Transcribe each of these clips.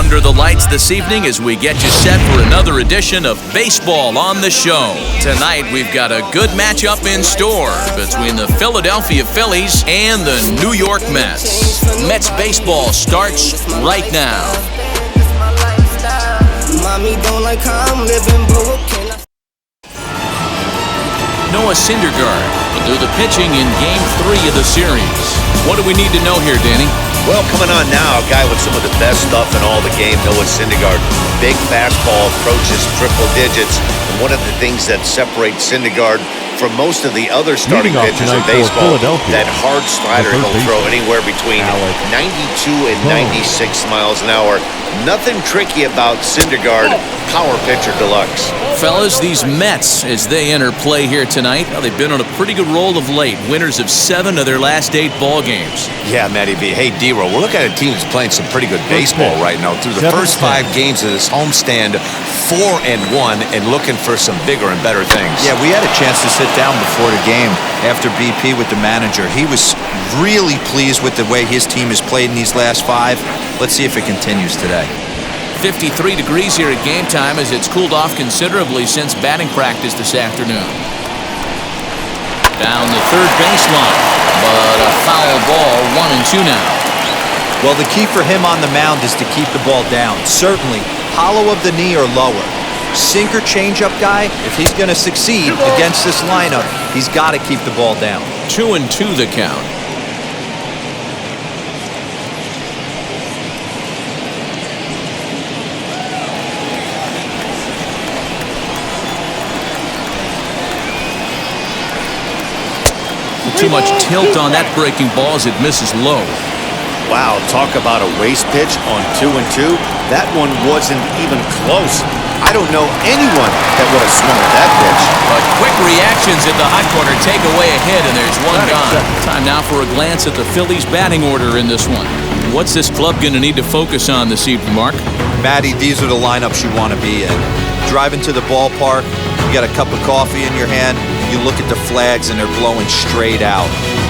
under the lights this evening as we get you set for another edition of Baseball on the Show. Tonight, we've got a good matchup in store between the Philadelphia Phillies and the New York Mets. Mets baseball starts right now. Mommy don't like how I'm living, but Noah Syndergaard will do the pitching in Game 3 of the series. What do we need to know here, Danny? Well, coming on now, a guy with some of the best stuff in all the game, Noah Syndergaard. Big fastball, approaches triple digits. And one of the things that separates Syndergaard from most of the other starting pitchers in baseball, that hard slider he'll throw anywhere between 92 and 96 miles an hour. Nothing tricky about Syndergaard, power pitcher deluxe. Fellas, these Mets, as they enter play here tonight, well, they've been on a pretty good roll of late. Winners of 7 of their last 8 ball games. Yeah, Matty B. Hey, D-Roll, we're looking at a team that's playing some pretty good baseball right now. Through the first 5 games of this homestand, 4-1, and looking for some bigger and better things. Yeah, we had a chance to sit down before the game after BP with the manager. He was really pleased with the way his team has played in these last 5. Let's see if it continues today. 53 degrees here at game time as it's cooled off considerably since batting practice this afternoon. Down the third baseline, but a foul ball, 1-2 now. Well, the key for him on the mound is to keep the ball down. Certainly, hollow of the knee or lower. Sinker changeup guy, if he's going to succeed against this lineup, he's got to keep the ball down. 2-2 the count. Too much tilt on that breaking ball as it misses low. Wow, talk about a waste pitch on 2-2. That one wasn't even close. I don't know anyone that would have swung at that pitch. But quick reactions at the hot corner take away a hit, and there's one gone. Time now for a glance at the Phillies batting order in this one. What's this club going to need to focus on this evening, Mark? Matty, these are the lineups you want to be in. Driving to the ballpark, you got a cup of coffee in your hand, you look at the flags and they're blowing straight out.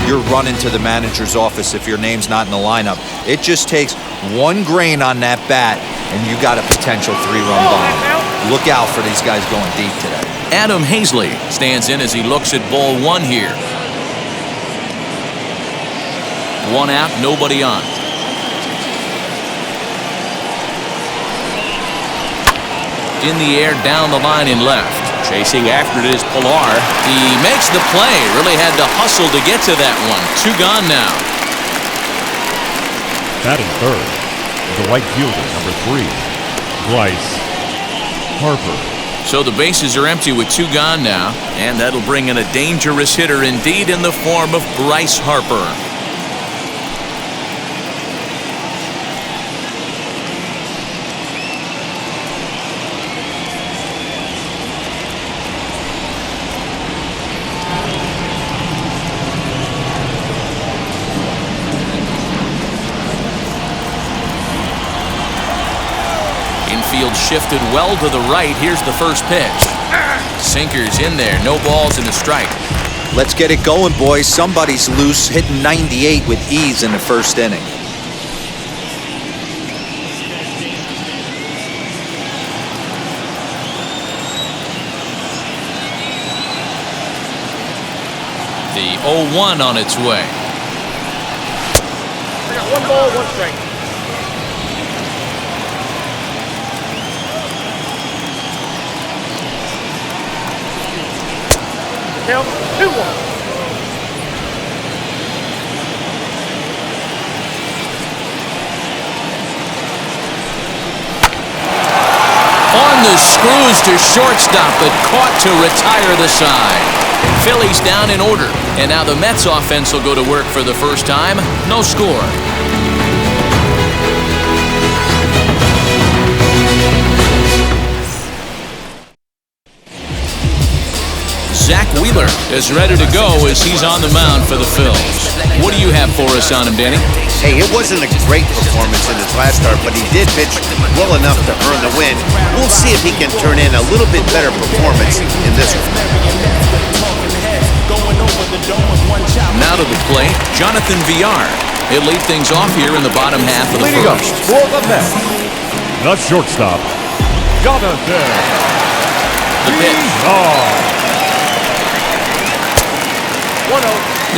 You're running to the manager's office if your name's not in the lineup. It just takes one grain on that bat and you got a potential 3-run bomb. Look out for these guys going deep today. Adam Hazley stands in as he looks at ball 1 here. 1 out, nobody on. In the air, down the line in left. Chasing after it is Pilar. He makes the play. Really had to hustle to get to that one. 2 gone now. Batting third, the right fielder, number 3, Bryce Harper. So the bases are empty with 2 gone now, and that'll bring in a dangerous hitter indeed in the form of Bryce Harper. Infield shifted well to the right. Here's the first pitch. Sinker's in there. No balls and a strike. Let's get it going, boys. Somebody's loose, hitting 98 with ease in the first inning. The 0-1 on its way. I got 1 ball, 1 strike. Count 2-1. On the screws to shortstop, but caught to retire the side. Phillies down in order, and now the Mets offense will go to work for the first time. No score. Zach Wheeler is ready to go as he's on the mound for the Phillies. What do you have for us on him, Danny? Hey, it wasn't a great performance in his last start, but he did pitch well enough to earn the win. We'll see if he can turn in a little bit better performance in this one. Now to the plate, Jonathan Villar. He'll lead things off here in the bottom half of the first. For the Mets, The shortstop, Jonathan. The pitch. 1-0.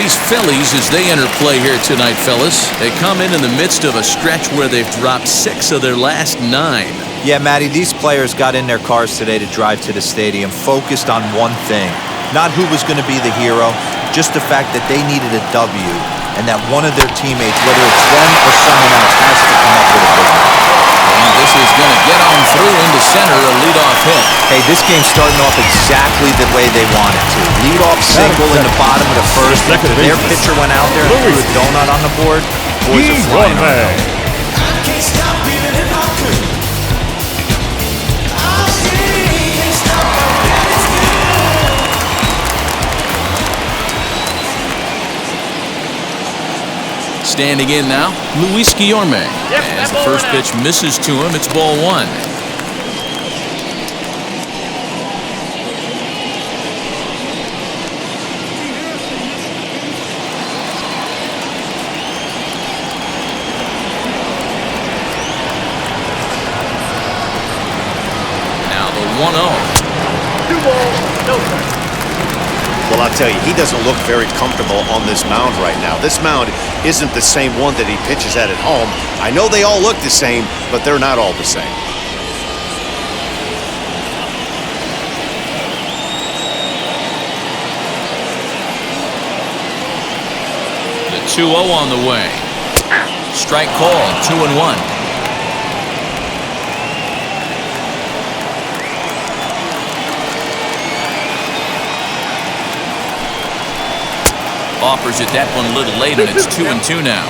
These Phillies, as they enter play here tonight, fellas, they come in the midst of a stretch where they've dropped 6 of their last 9. Yeah, Matty, these players got in their cars today to drive to the stadium focused on one thing. Not who was going to be the hero, just the fact that they needed a W and that one of their teammates, whether it's them or someone else, has to come up with a big one. And this is going to get on through into center, a leadoff hit. Hey, this game's starting off exactly the way they want it to. Lead-off single in the bottom of the first. After their pitcher went out there and threw a donut on the board, boys are flying on it. Standing in now, Luis Guillorme. As the first pitch misses to him, it's ball 1. Now the 1-0. 2 balls, no strikes. Well, I'll tell you, he doesn't look very comfortable on this mound right now. This mound isn't the same one that he pitches at home. I know they all look the same, but they're not all the same. The 2-0 on the way. Strike call, 2-1. Offers it that one a little late, and it's 2-2 now.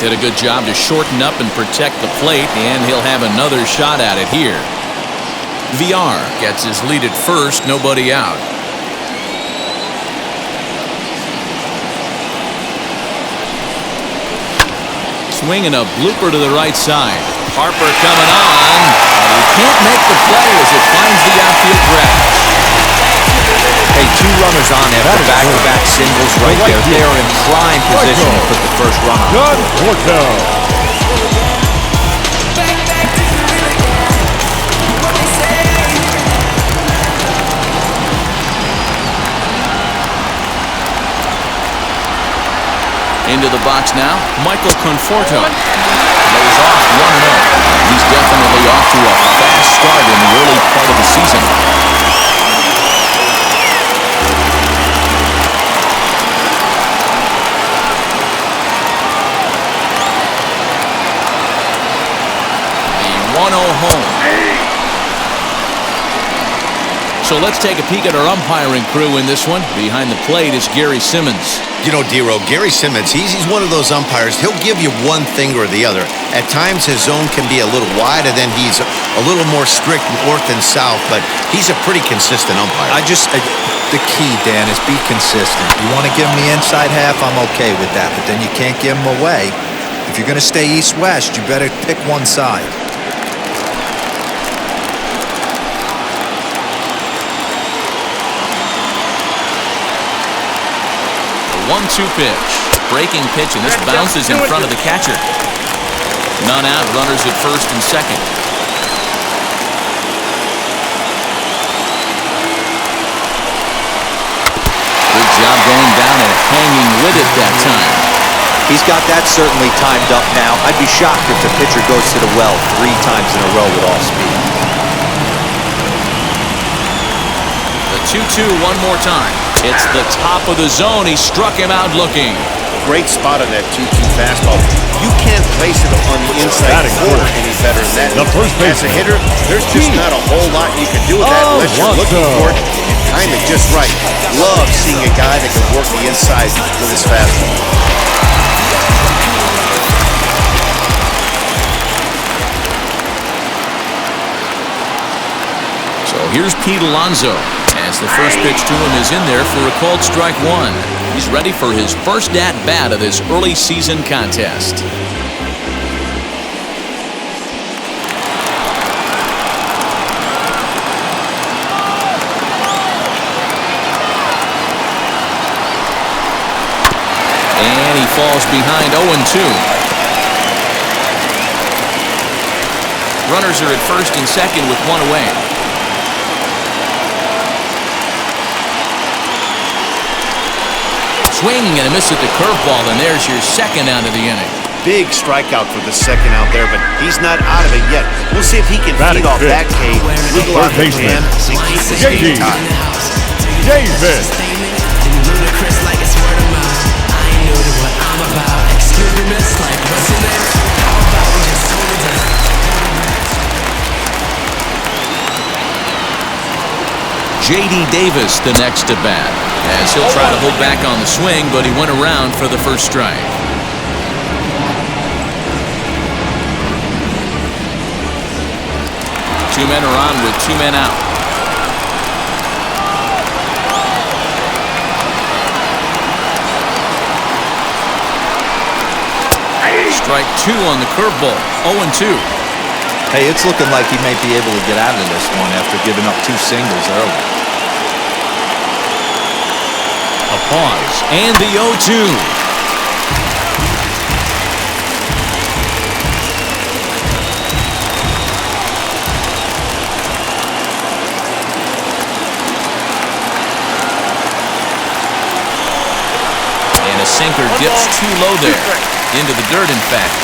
Did a good job to shorten up and protect the plate, and he'll have another shot at it here. VR gets his lead at first, nobody out. Swinging a blooper to the right side. Harper coming on, but he can't make the play as it finds the outfield grass. Hey, 2 runners on after back-to-back singles right there. They are in prime position to put the first run on. Good workout. Into the box now, Michael Conforto. Lays off 1-0. He's definitely off to a fast start in the early part of the season. The 1-0 home. So let's take a peek at our umpiring crew in this one. Behind the plate is Gary Simmons. You know, Dero, Gary Simmons, he's one of those umpires. He'll give you one thing or the other. At times, his zone can be a little wide, and then he's a little more strict north and south, but he's a pretty consistent umpire. The key, Dan, is be consistent. You want to give him the inside half, I'm okay with that, but then you can't give him away. If you're going to stay east-west, you better pick one side. 1-2 pitch. Breaking pitch, and this bounces in front of the catcher. None out, runners at first and second. Good job going down and hanging with it that time. He's got that certainly timed up now. I'd be shocked if the pitcher goes to the well 3 times in a row with all speed. The 2-2 one more time. It's the top of the zone. He struck him out looking. Great spot on that 2-2 fastball. You can't place it on the inside corner any better than that. The first As a hitter, there's just not a whole lot you can do with that unless you're looking for it and time it just right. Love seeing a guy that can work the inside with his fastball. So here's Pete Alonso, as the first pitch to him is in there for a called strike 1. He's ready for his first at-bat of this early season contest. falls behind 0-2. Runners are at first and second with one away. Swing and a miss at the curveball, and there's your second out of the inning. Big strikeout for the second out there, but he's not out of it yet. We'll see if he can feed off that K, wiggle out the jam, and keep this game tied. Davis. J.D. Davis the next to bat, as he'll try to hold back on the swing, but he went around for the first strike. Two men are on with two men out. Strike two on the curveball. 0-2. Hey, it's looking like he may be able to get out of this one after giving up two singles early. A pause, and the 0-2. And a sinker dips too low there. Into the dirt, in fact.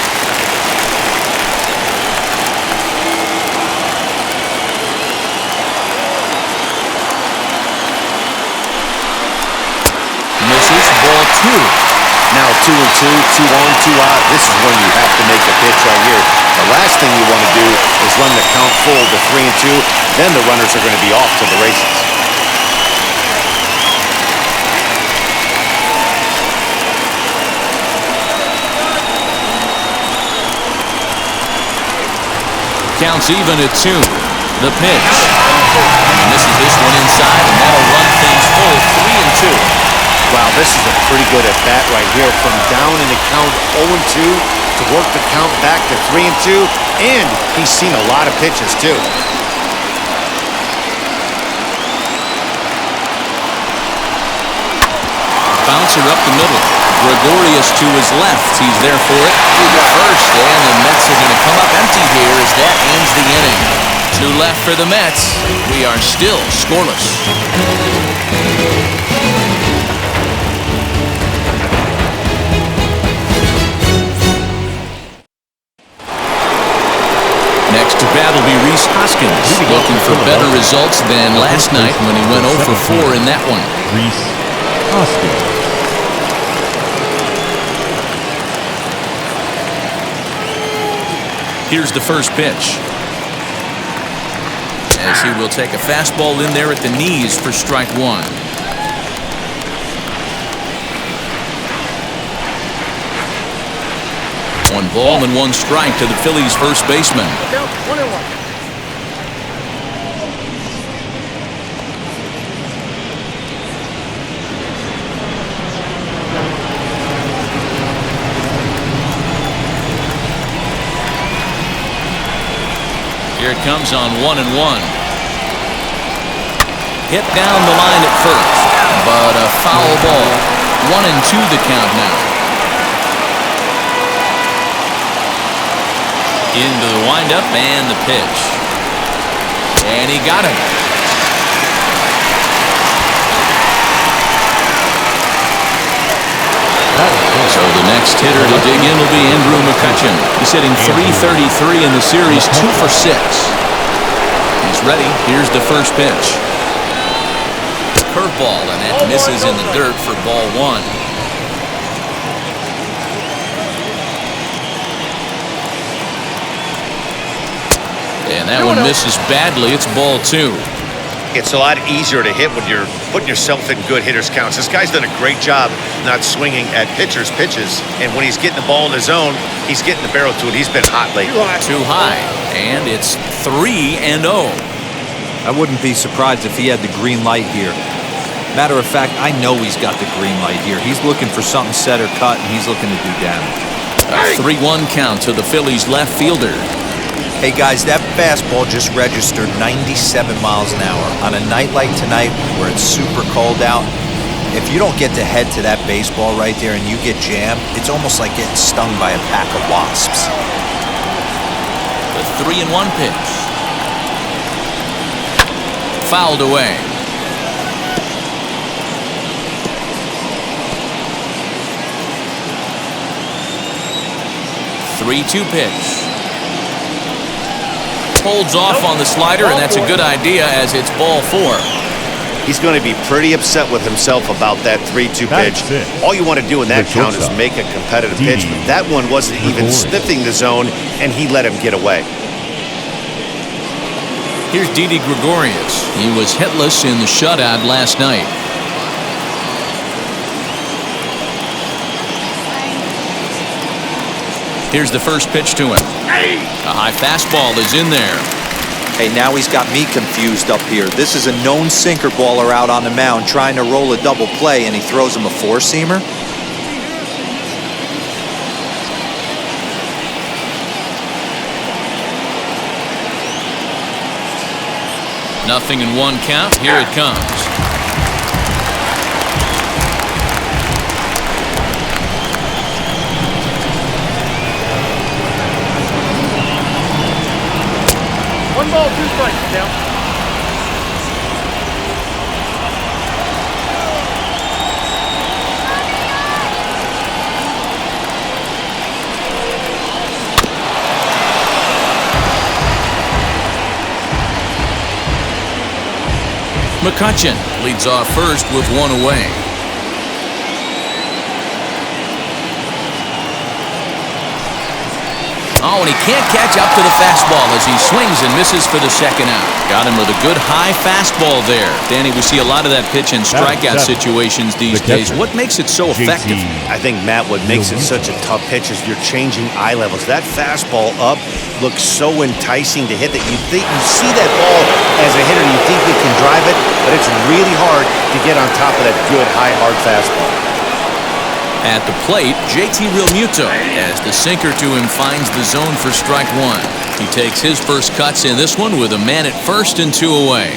Misses, ball two. Now 2-2, 2 on, 2 out. This is when you have to make a pitch right here. The last thing you want to do is run the count full to 3-2. Then the runners are going to be off to the races. Counts even at 2. The pitch. And he misses this one inside, and that'll run things full. 3-2. Wow, this is a pretty good at-bat right here. From down in the count 0-2 to work the count back to 3-2. And he's seen a lot of pitches, too. Bouncer up the middle. Gregorius to his left. He's there for it. First, and the Mets are going to come up empty here as that ends the inning. 2 left for the Mets. We are still scoreless. Next to bat will be Rhys Hoskins, looking for better results than last night when he went 0 for 4 in that one. Rhys Hoskins. Here's the first pitch. As he will take a fastball in there at the knees for strike one. One ball and one strike to the Phillies first baseman. 1-1. Here it comes on 1-1. Hit down the line at first, but a foul ball. 1-2 the count now. Into the windup and the pitch. And he got him. So the next hitter to dig in will be Andrew McCutchen. He's hitting .333 in the series, 2 for 6. He's ready. Here's the first pitch. Curveball, and that misses in the dirt for ball 1. And that one misses badly. It's ball 2. It's a lot easier to hit when you're putting yourself in good hitters' counts. This guy's done a great job not swinging at pitchers' pitches. And when he's getting the ball in his zone, he's getting the barrel to it. He's been hot lately. Too high. And it's 3-0. I wouldn't be surprised if he had the green light here. Matter of fact, I know he's got the green light here. He's looking for something set or cut, and he's looking to do damage. A 3-1 count to the Phillies left fielder. Hey guys, that fastball just registered 97 miles an hour. On a night like tonight where it's super cold out, If you don't get to head to that baseball right there and you get jammed, it's almost like getting stung by a pack of wasps. The 3-1 pitch. Fouled away. The 3-2 pitch. Holds off on the slider, and that's a good idea as it's ball 4. He's going to be pretty upset with himself about that 3-2 pitch. All you want to do in that count is make a competitive pitch, but that one wasn't even sniffing the zone, and he let him get away. Here's Didi Gregorius. He was hitless in the shutout last night. Here's the first pitch to him. A high fastball is in there. Hey, now he's got me confused up here. This is a known sinker baller out on the mound trying to roll a double play, and he throws him a four-seamer? Nothing in 1 count. Here it comes. One ball, 2 strikes now. McCutchen leads off first with 1 away. Oh, and he can't catch up to the fastball as he swings and misses for the second out. Got him with a good high fastball there. Danny, we see a lot of that pitch and strikeout situations these days. What makes it so effective? I think, Matt, what makes it such a tough pitch is you're changing eye levels. That fastball up looks so enticing to hit that you think you see that ball as a hitter, you think you can drive it, but it's really hard to get on top of that good high hard fastball. At the plate, JT Realmuto as the sinker to him finds the zone for strike 1. He takes his first cuts in this one with a man at first and 2 away.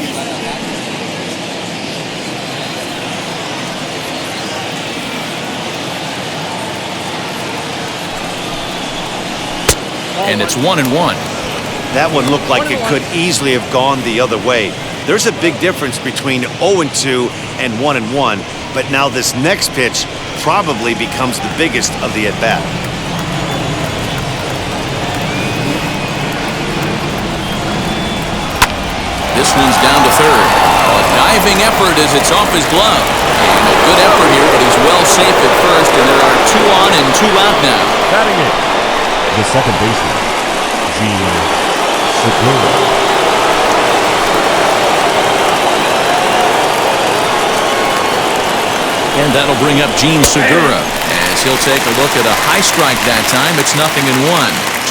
And it's 1-1. That one looked like it could easily have gone the other way. There's a big difference between 0-2 and 1-1, but now this next pitch probably becomes the biggest of the at-bat. This one's down to third. A diving effort as it's off his glove. And a good effort here, but he's well safe at first, and there are 2 on and 2 out now. Batting it, the second baseman, Gene Segura. And that'll bring up Gene Segura as he'll take a look at a high strike that time. It's 0-1.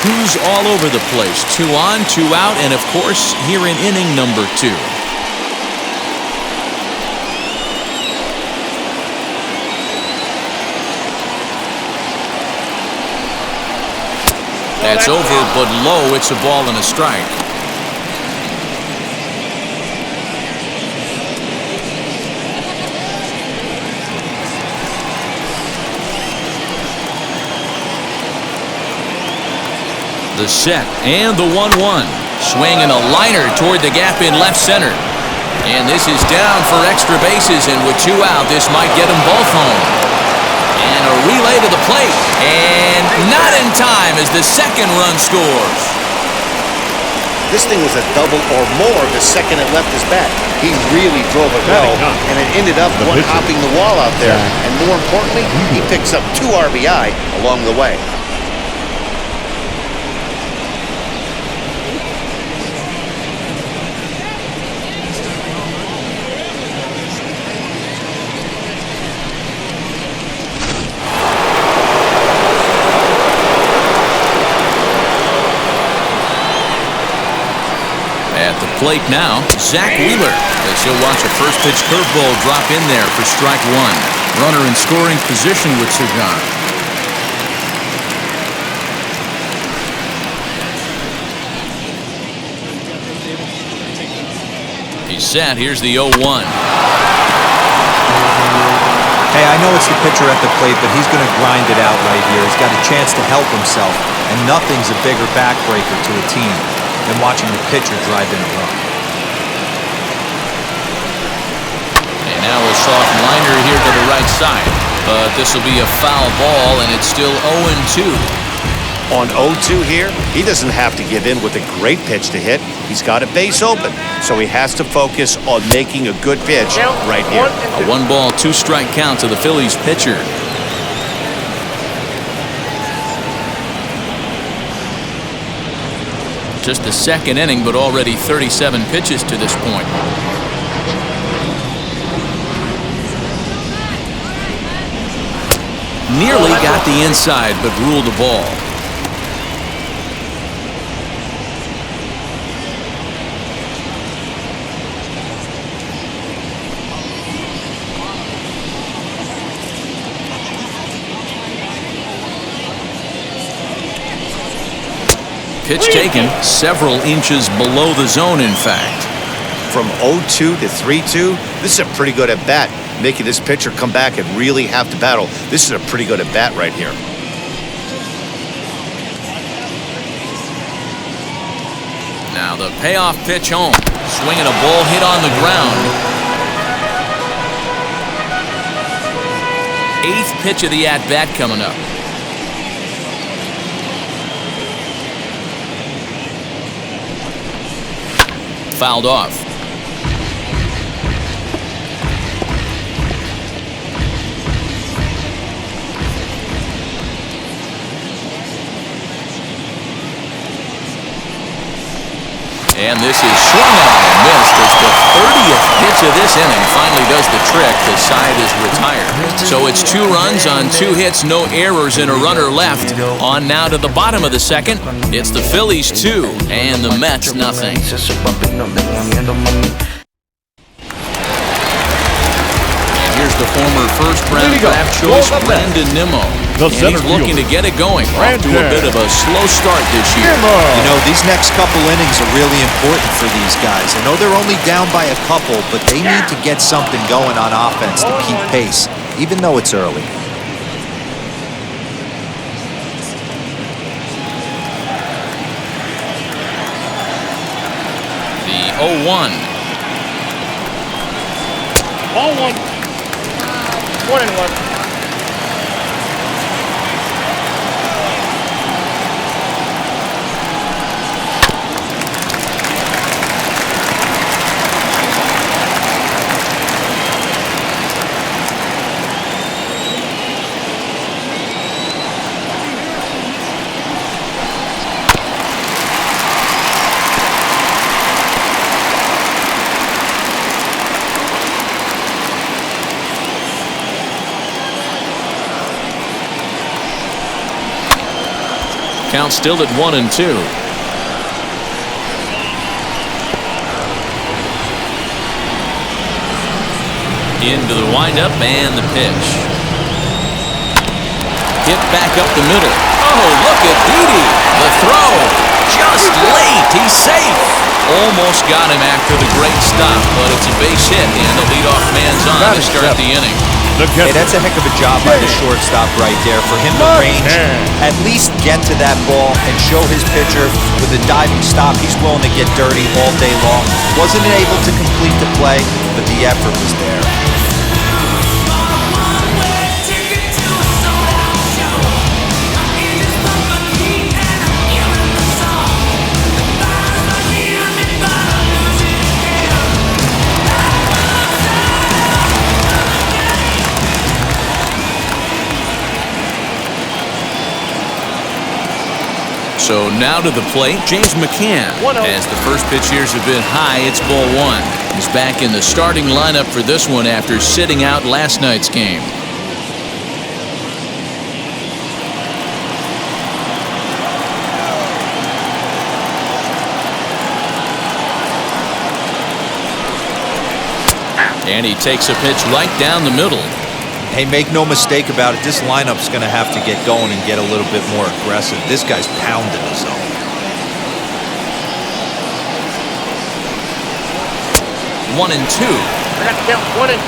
2's all over the place. 2 on, 2 out, and of course, here in inning number 2. That's over, but low. It's a ball and a strike. The set and the 1-1. Swinging a liner toward the gap in left center. And this is down for extra bases, and with 2 out, this might get them both home. And a relay to the plate. And not in time as the second run scores. This thing was a double or more the second it left his bat. He really drove it well, and it ended up one-hopping the wall out there. And more importantly, he picks up 2 RBI along the way. At the plate now, Zach Wheeler, as he'll watch a first pitch curveball drop in there for strike 1. Runner in scoring position with Segura. He's set. Here's the 0-1. Hey, I know it's the pitcher at the plate, but he's going to grind it out right here. He's got a chance to help himself, and nothing's a bigger backbreaker to a team than watching the pitcher drive in a run. And now a soft liner here to the right side. But this will be a foul ball, and it's still 0-2. On 0-2 here, he doesn't have to give in with a great pitch to hit. He's got a base open, so he has to focus on making a good pitch right here. A 1-ball, 2-strike count to the Phillies pitcher. Just the second inning, but already 37 pitches to this point. Nearly got the inside, but ruled the ball. Pitch taken several inches below the zone, in fact. From 0-2 to 3-2, this is a pretty good at-bat. Making this pitcher come back and really have to battle. This is a pretty good at-bat right here. Now the payoff pitch home. Swinging a ball hit on the ground. 8th pitch of the at-bat coming up. Fouled off. And this is swung on and missed as the 30th pitch of this inning finally does the trick. The side is retired. So it's 2 runs on 2 hits, no errors, and a runner left. On now to the bottom of the second. It's the Phillies 2 and the Mets nothing. And here's the former first-round draft choice, Brandon Nimmo. And he's looking to get it going. Off to a bit of a slow start this year. You know, these next couple innings are really important for these guys. I know they're only down by a couple, but they need to get something going on offense to keep pace, even though it's early. The 0-1. Ball 1. 1-1. Count still at 1-2. Into the windup and the pitch. Hit back up the middle. Oh, look at Didi. The throw. Just late. He's safe. Almost got him after the great stop, but it's a base hit, and the leadoff man's on to start the inning. Hey, that's a heck of a job by the shortstop right there. For him to range, at least get to that ball and show his pitcher with a diving stop. He's willing to get dirty all day long. Wasn't able to complete the play, but the effort was there. So now to the plate, James McCann. As the first pitch here's a bit high, it's ball 1. He's back in the starting lineup for this one after sitting out last night's game. And he takes a pitch right down the middle. Hey, make no mistake about it, this lineup's going to have to get going and get a little bit more aggressive. This guy's pounding the zone. 1-2. I got to count 1-2.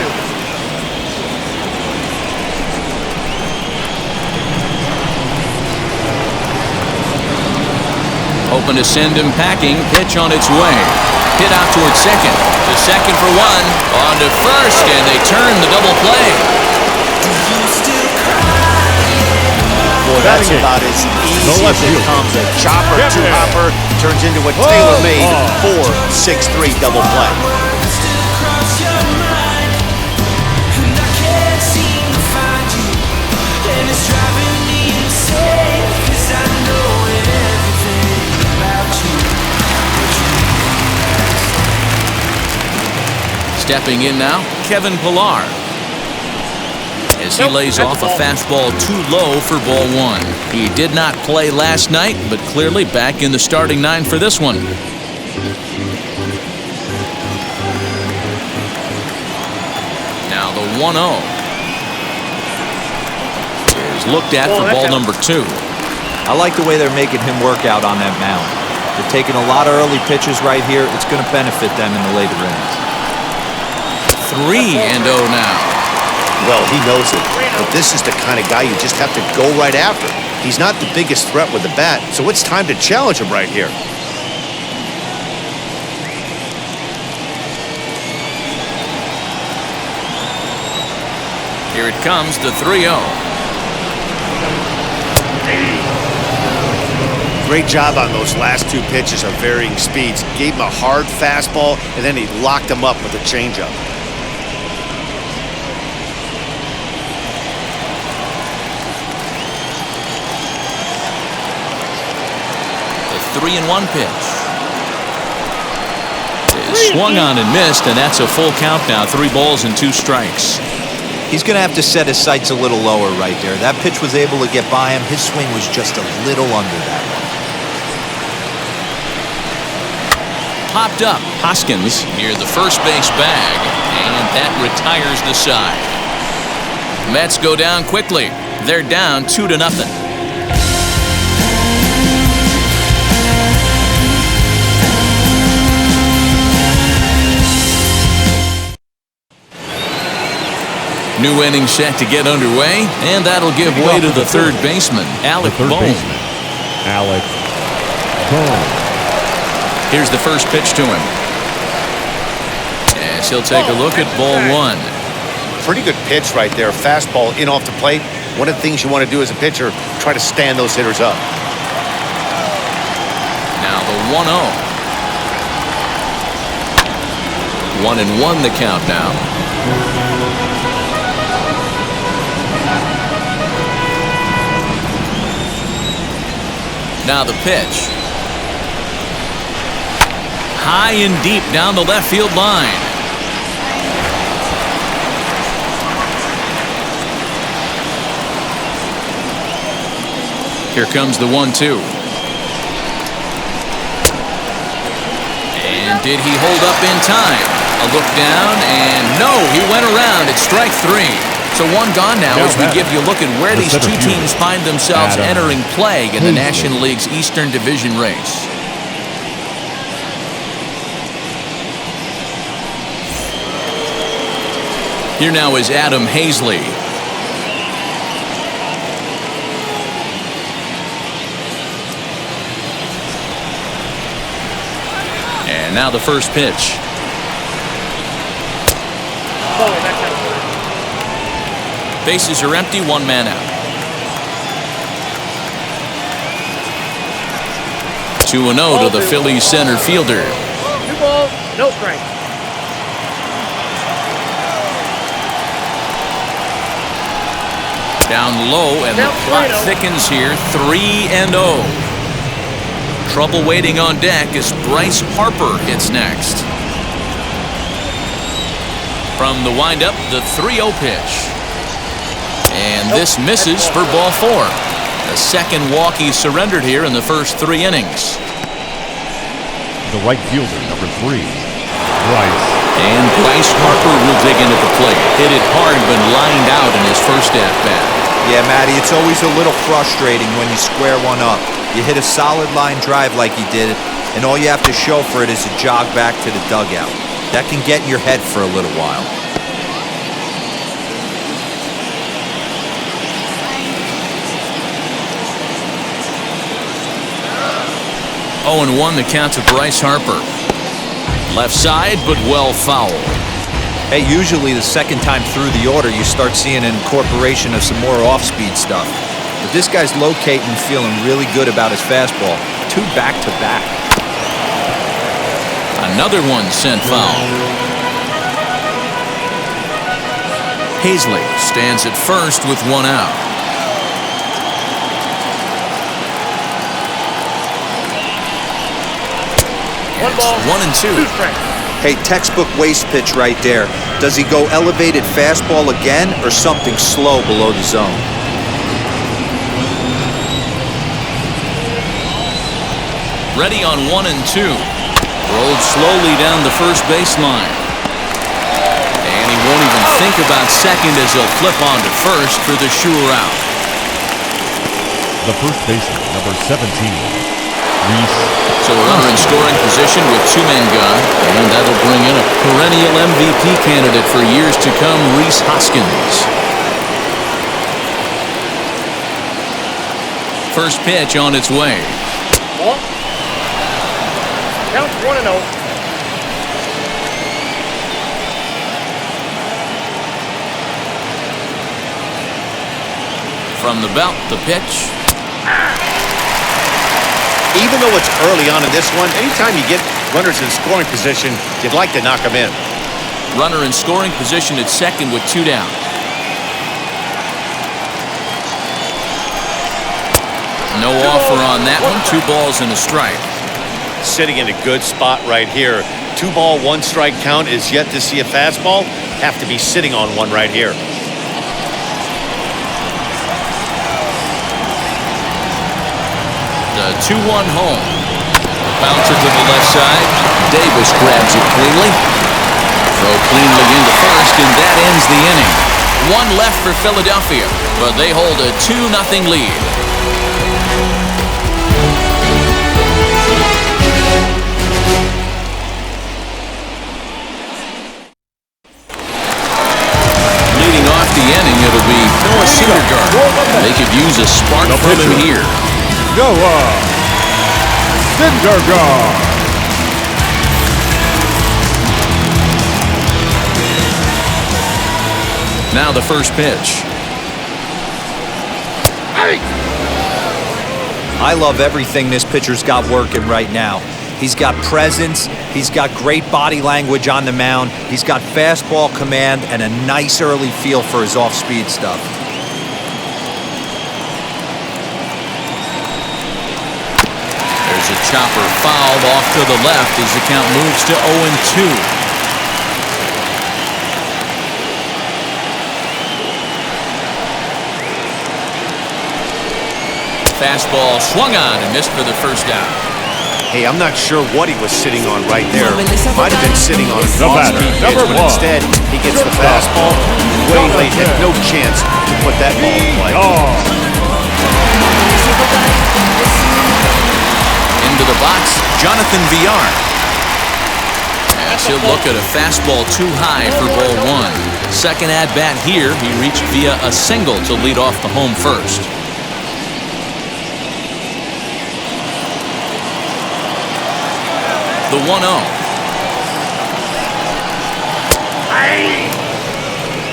Hoping to send him packing. Pitch on its way. Hit out towards second. To second for one. On to first, and they turn the double play. Boy, that's about as easy as it comes. A chopper, two-hopper turns into a tailor-made 4-6-3 double play. Stepping in now, Kevin Pillar. As he lays off a fastball too low for ball one. He did not play last night, but clearly back in the starting nine for this one. Now the 1-0 is looked at for ball number two. I like the way they're making him work out on that mound. They're taking a lot of early pitches right here. It's going to benefit them in the later innings. 3-0 now. Well, he knows it, but this is the kind of guy you just have to go right after. He's not the biggest threat with the bat, so it's time to challenge him right here. Here it comes, the 3-0. Great job on those last two pitches of varying speeds. Gave him a hard fastball, and then he locked him up with a changeup. The 3-1 pitch. Is swung on and missed, and that's a full count now. 3 balls and 2 strikes. He's going to have to set his sights a little lower right there. That pitch was able to get by him. His swing was just a little under that one. Popped up. Hoskins near the first base bag, and that retires the side. Mets go down quickly. They're down 2-0. New inning set to get underway, and that'll give way to the third baseman, Alec Bohm. Alec Bohm. Here's the first pitch to him. As he'll take a look at ball one. Pretty good pitch right there. Fastball in off the plate. One of the things you want to do as a pitcher, try to stand those hitters up. Now the 1-0. 1-1 the count now. Now the pitch. High and deep down the left field line. Here comes the 1-2. And did he hold up in time? A look down, and no, he went around at strike 3. So one gone now as we give you a look at where these two teams find themselves entering play in the National League's Eastern Division race. Here now is Adam Hazley. And now the first pitch. Bases are empty, 1 man out. 2-0 to the Phillies center fielder. 2 balls, no strike. Down low, and the clock thickens here. 3-0. Trouble waiting on deck as Bryce Harper hits next. From the windup, the 3-0 pitch. And this misses for ball 4. The second walk he surrendered here in the first 3 innings. The right fielder, number 3, Bryce. And Bryce Harper will dig in at the plate. Hit it hard, but lined out in his first at-bat. Yeah, Matty, it's always a little frustrating when you square one up. You hit a solid line drive like he did, and all you have to show for it is a jog back to the dugout. That can get in your head for a little while. 0-1 the count to Bryce Harper. Left side, but well fouled. Hey, usually the second time through the order, you start seeing an incorporation of some more off-speed stuff. But this guy's locating and feeling really good about his fastball. 2 back-to-back. Another one sent foul. Hazley stands at first with 1 out. One ball. 1-2. 2 strikes. Hey, textbook waste pitch right there. Does he go elevated fastball again or something slow below the zone? Ready on 1-2. Rolled slowly down the first baseline. And he won't even think about second as he'll flip on to first for the sure out. The first baseman, number 17, Reese. So a runner in scoring position with 2 men gone, and that'll bring in a perennial MVP candidate for years to come, Rhys Hoskins. First pitch on its way. Ball. Count 1-0. From the belt, the pitch. Even though it's early on in this one, anytime you get runners in scoring position, you'd like to knock them in. Runner in scoring position at second with 2 down. No offer on that one. 2 balls and a strike. Sitting in a good spot right here. 2 ball, 1 strike count is yet to see a fastball. Have to be sitting on one right here. The 2-1 home. Bouncer to the left side. Davis grabs it cleanly. Throw cleanly into first, and that ends the inning. 1 left for Philadelphia, but they hold a 2-0 lead. Leading off the inning, it'll be Noah Syndergaard. They could use a spark from him here. Noah Syndergaard. Now the first pitch. I love everything this pitcher's got working right now. He's got presence, he's got great body language on the mound, he's got fastball command and a nice early feel for his off-speed stuff. There's a chopper fouled off to the left as the count moves to 0-2. Fastball swung on and missed for the first down. Hey, I'm not sure what he was sitting on right there. Might have been sitting on an The off-speed batter, pitch, number but 1. instead he gets the fastball way late. Had no chance to put that ball in play. Into the box, Jonathan Villar. As he'll look at a fastball too high for ball 1. Second at-bat here, he reached via a single to lead off the home first. The 1-0.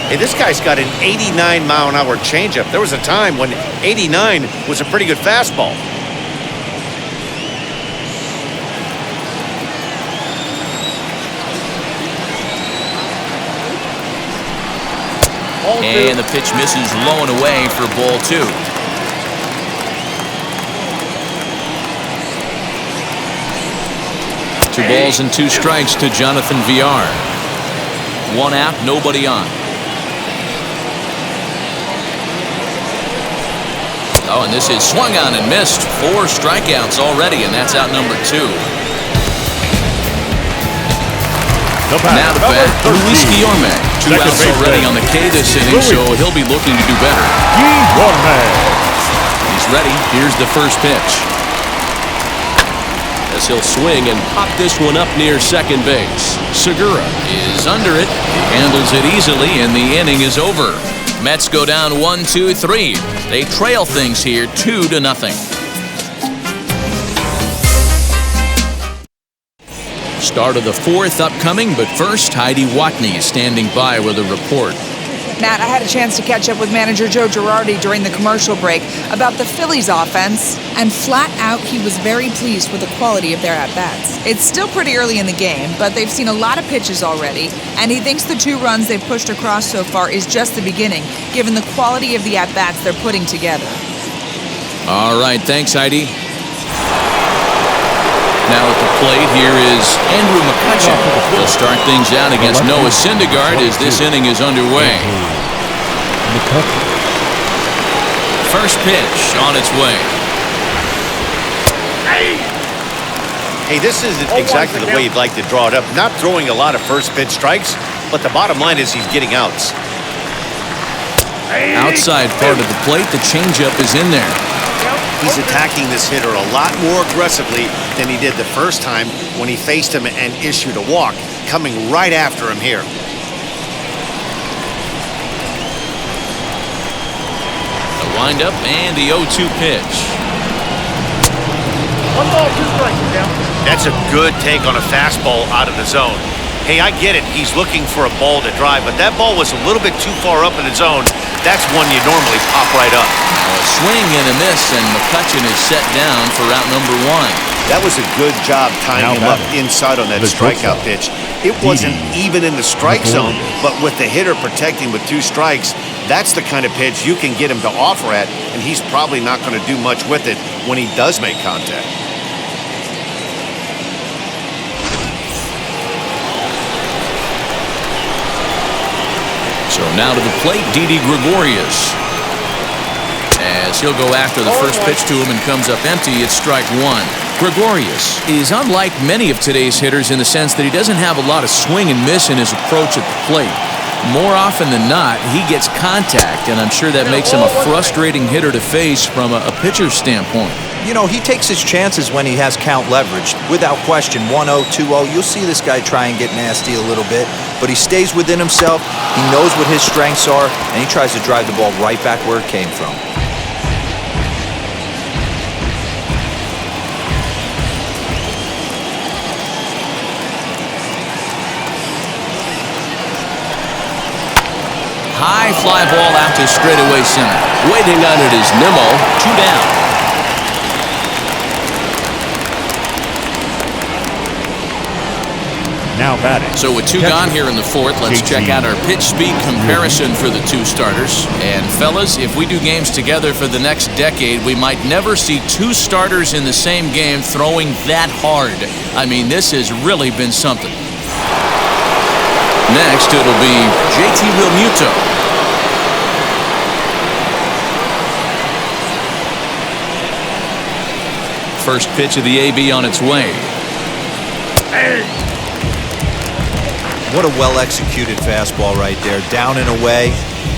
Hey, this guy's got an 89-mile-an-hour changeup. There was a time when 89 was a pretty good fastball. And the pitch misses low and away for ball 2. 2 balls and 2 strikes to Jonathan Villar. 1 out, nobody on. Oh, and this is swung on and missed. 4 strikeouts already, and that's out number 2. Now to bat, Luis Guillorme. 2 outs already on the K this inning, so he'll be looking to do better. He's ready. Here's the first pitch. As he'll swing and pop this one up near second base. Segura is under it. He handles it easily, and the inning is over. Mets go down 1-2-3. They trail things here 2-0. Start of the fourth upcoming, but first, Heidi Watney is standing by with a report. Matt, I had a chance to catch up with manager Joe Girardi during the commercial break about the Phillies offense, and flat out, he was very pleased with the quality of their at-bats. It's still pretty early in the game, but they've seen a lot of pitches already, and he thinks the 2 runs they've pushed across so far is just the beginning, given the quality of the at-bats they're putting together. All right, thanks, Heidi. Now at the plate, here is Andrew McCutcheon. He'll start things out against Noah Syndergaard as this inning is underway. First pitch on its way. Hey, this isn't exactly the way you'd like to draw it up. Not throwing a lot of first pitch strikes, but the bottom line is he's getting outs. Outside part of the plate, the changeup is in there. He's attacking this hitter a lot more aggressively than he did the first time when he faced him and issued a walk, coming right after him here. The windup and the 0-2 pitch. 1 ball, 2 strikes, down. That's a good take on a fastball out of the zone. Hey, I get it. He's looking for a ball to drive, but that ball was a little bit too far up in the zone. That's one you normally pop right up. Now a swing and a miss, and McCutcheon is set down for out number 1. That was a good job tying him up inside on that strikeout pitch. It wasn't even in the strike zone, but with the hitter protecting with 2 strikes, that's the kind of pitch you can get him to offer at, and he's probably not going to do much with it when he does make contact. So now to the plate, Didi Gregorius. As he'll go after the first pitch to him and comes up empty, it's strike 1. Gregorius is unlike many of today's hitters in the sense that he doesn't have a lot of swing and miss in his approach at the plate. More often than not, he gets contact, and I'm sure that makes him a frustrating hitter to face from a pitcher's standpoint. You know, he takes his chances when he has count leveraged. Without question, 1-0, 2-0, you'll see this guy try and get nasty a little bit, but he stays within himself, he knows what his strengths are, and he tries to drive the ball right back where it came from. High fly ball out to straightaway center. Waiting on it is Nimmo, 2 down. Now batting. So with 2 gone here in the fourth, let's check out our pitch speed comparison for the 2 starters. And fellas, if we do games together for the next decade, we might never see 2 starters in the same game throwing that hard. I mean, this has really been something. Next, it'll be JT Realmuto. First pitch of the AB on its way. What a well-executed fastball right there, down and away.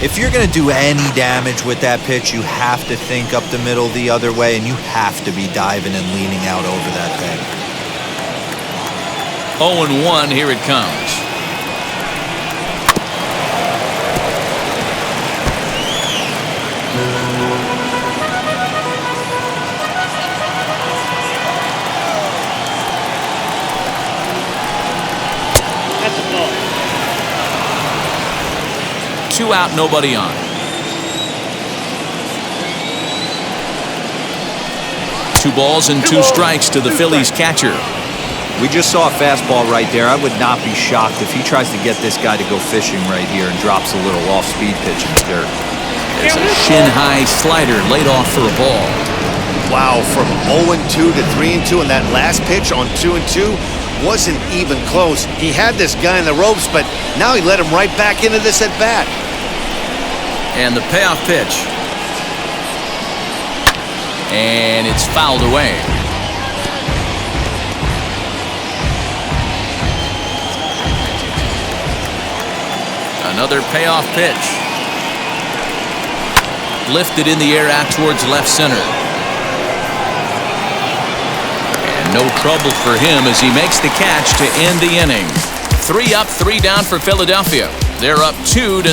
If you're going to do any damage with that pitch, you have to think up the middle the other way, and you have to be diving and leaning out over that thing. 0-1, here it comes. That's a ball. 2 out, nobody on. 2 balls and 2 strikes to the Phillies catcher. We just saw a fastball right there. I would not be shocked if he tries to get this guy to go fishing right here and drops a little off-speed pitch in the dirt. There's a shin-high slider laid off for a ball. Wow, from 0-2 to 3-2, and that last pitch on 2-2 wasn't even close. He had this guy in the ropes, but now he let him right back into this at-bat. And the payoff pitch. And it's fouled away. Another payoff pitch. Lifted in the air out towards left center. And no trouble for him as he makes the catch to end the inning. 3 up, 3 down for Philadelphia. They're up 2-0.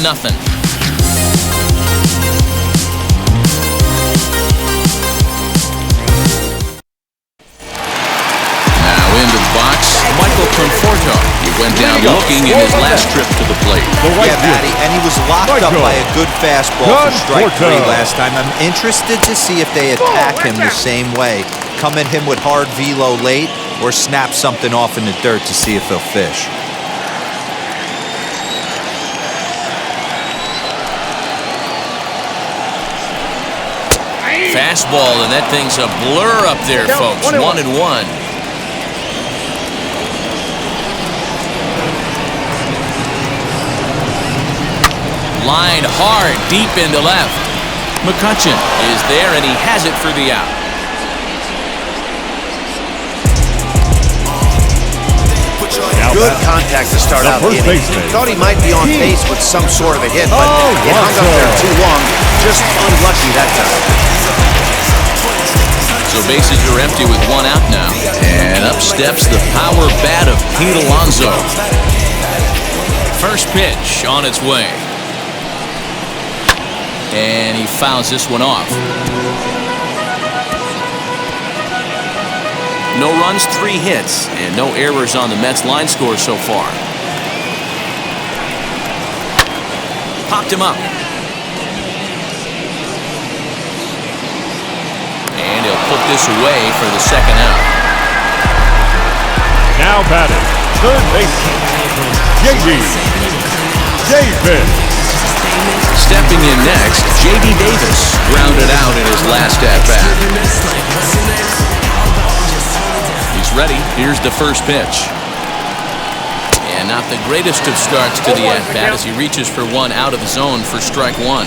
Now into the box, Mike Michael Conforto. He went down looking in his last trip to the plate. Yeah, Matty, and he was locked up by a good fastball for strike 3 last time. I'm interested to see if they attack him the same way. Come at him with hard velo late or snap something off in the dirt to see if he'll fish. Fastball, and that thing's a blur up there, folks. 1-1. Line hard, deep into left. McCutchen is there, and he has it for the out. Good contact to start out the inning. Thought he might be on pace with some sort of a hit, but it hung up there too long. Just unlucky that time. So bases are empty with 1 out now. And up steps the power bat of Pete Alonso. First pitch on its way. And he fouls this one off. No runs, 3 hits, and no errors on the Mets line score so far. Popped him up. And he'll put this away for the second out. Now batting, third baseman, J.D. Davis. Stepping in next, J.D. Davis grounded out in his last at-bat. He's ready. Here's the first pitch. And not the greatest of starts to the at-bat as he reaches for 1 out of the zone for strike 1.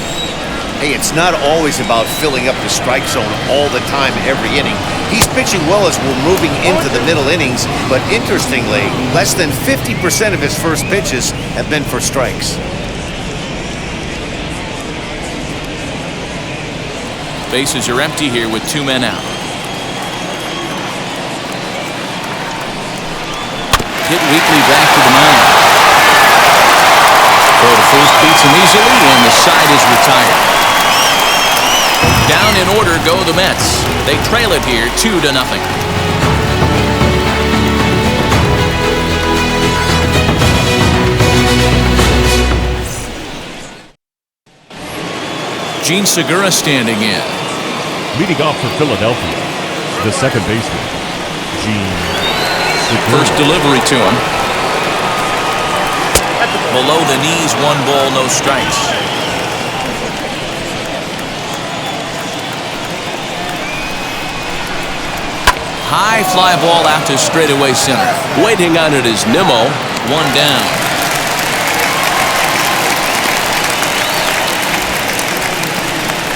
Hey, it's not always about filling up the strike zone all the time every inning. He's pitching well as we're moving into the middle innings, but interestingly, less than 50% of his first pitches have been for strikes. Bases are empty here with 2 men out. Hit weakly back to the mound. Throw to first beats him easily, and the side is retired. Down in order go the Mets. They trail it here 2-0. Gene Segura standing in. Leading off for Philadelphia, the second baseman, Gene Segura. First delivery to him. Below the knees, 1 ball, no strikes. High fly ball out to straightaway center. Waiting on it is Nimmo. 1 down.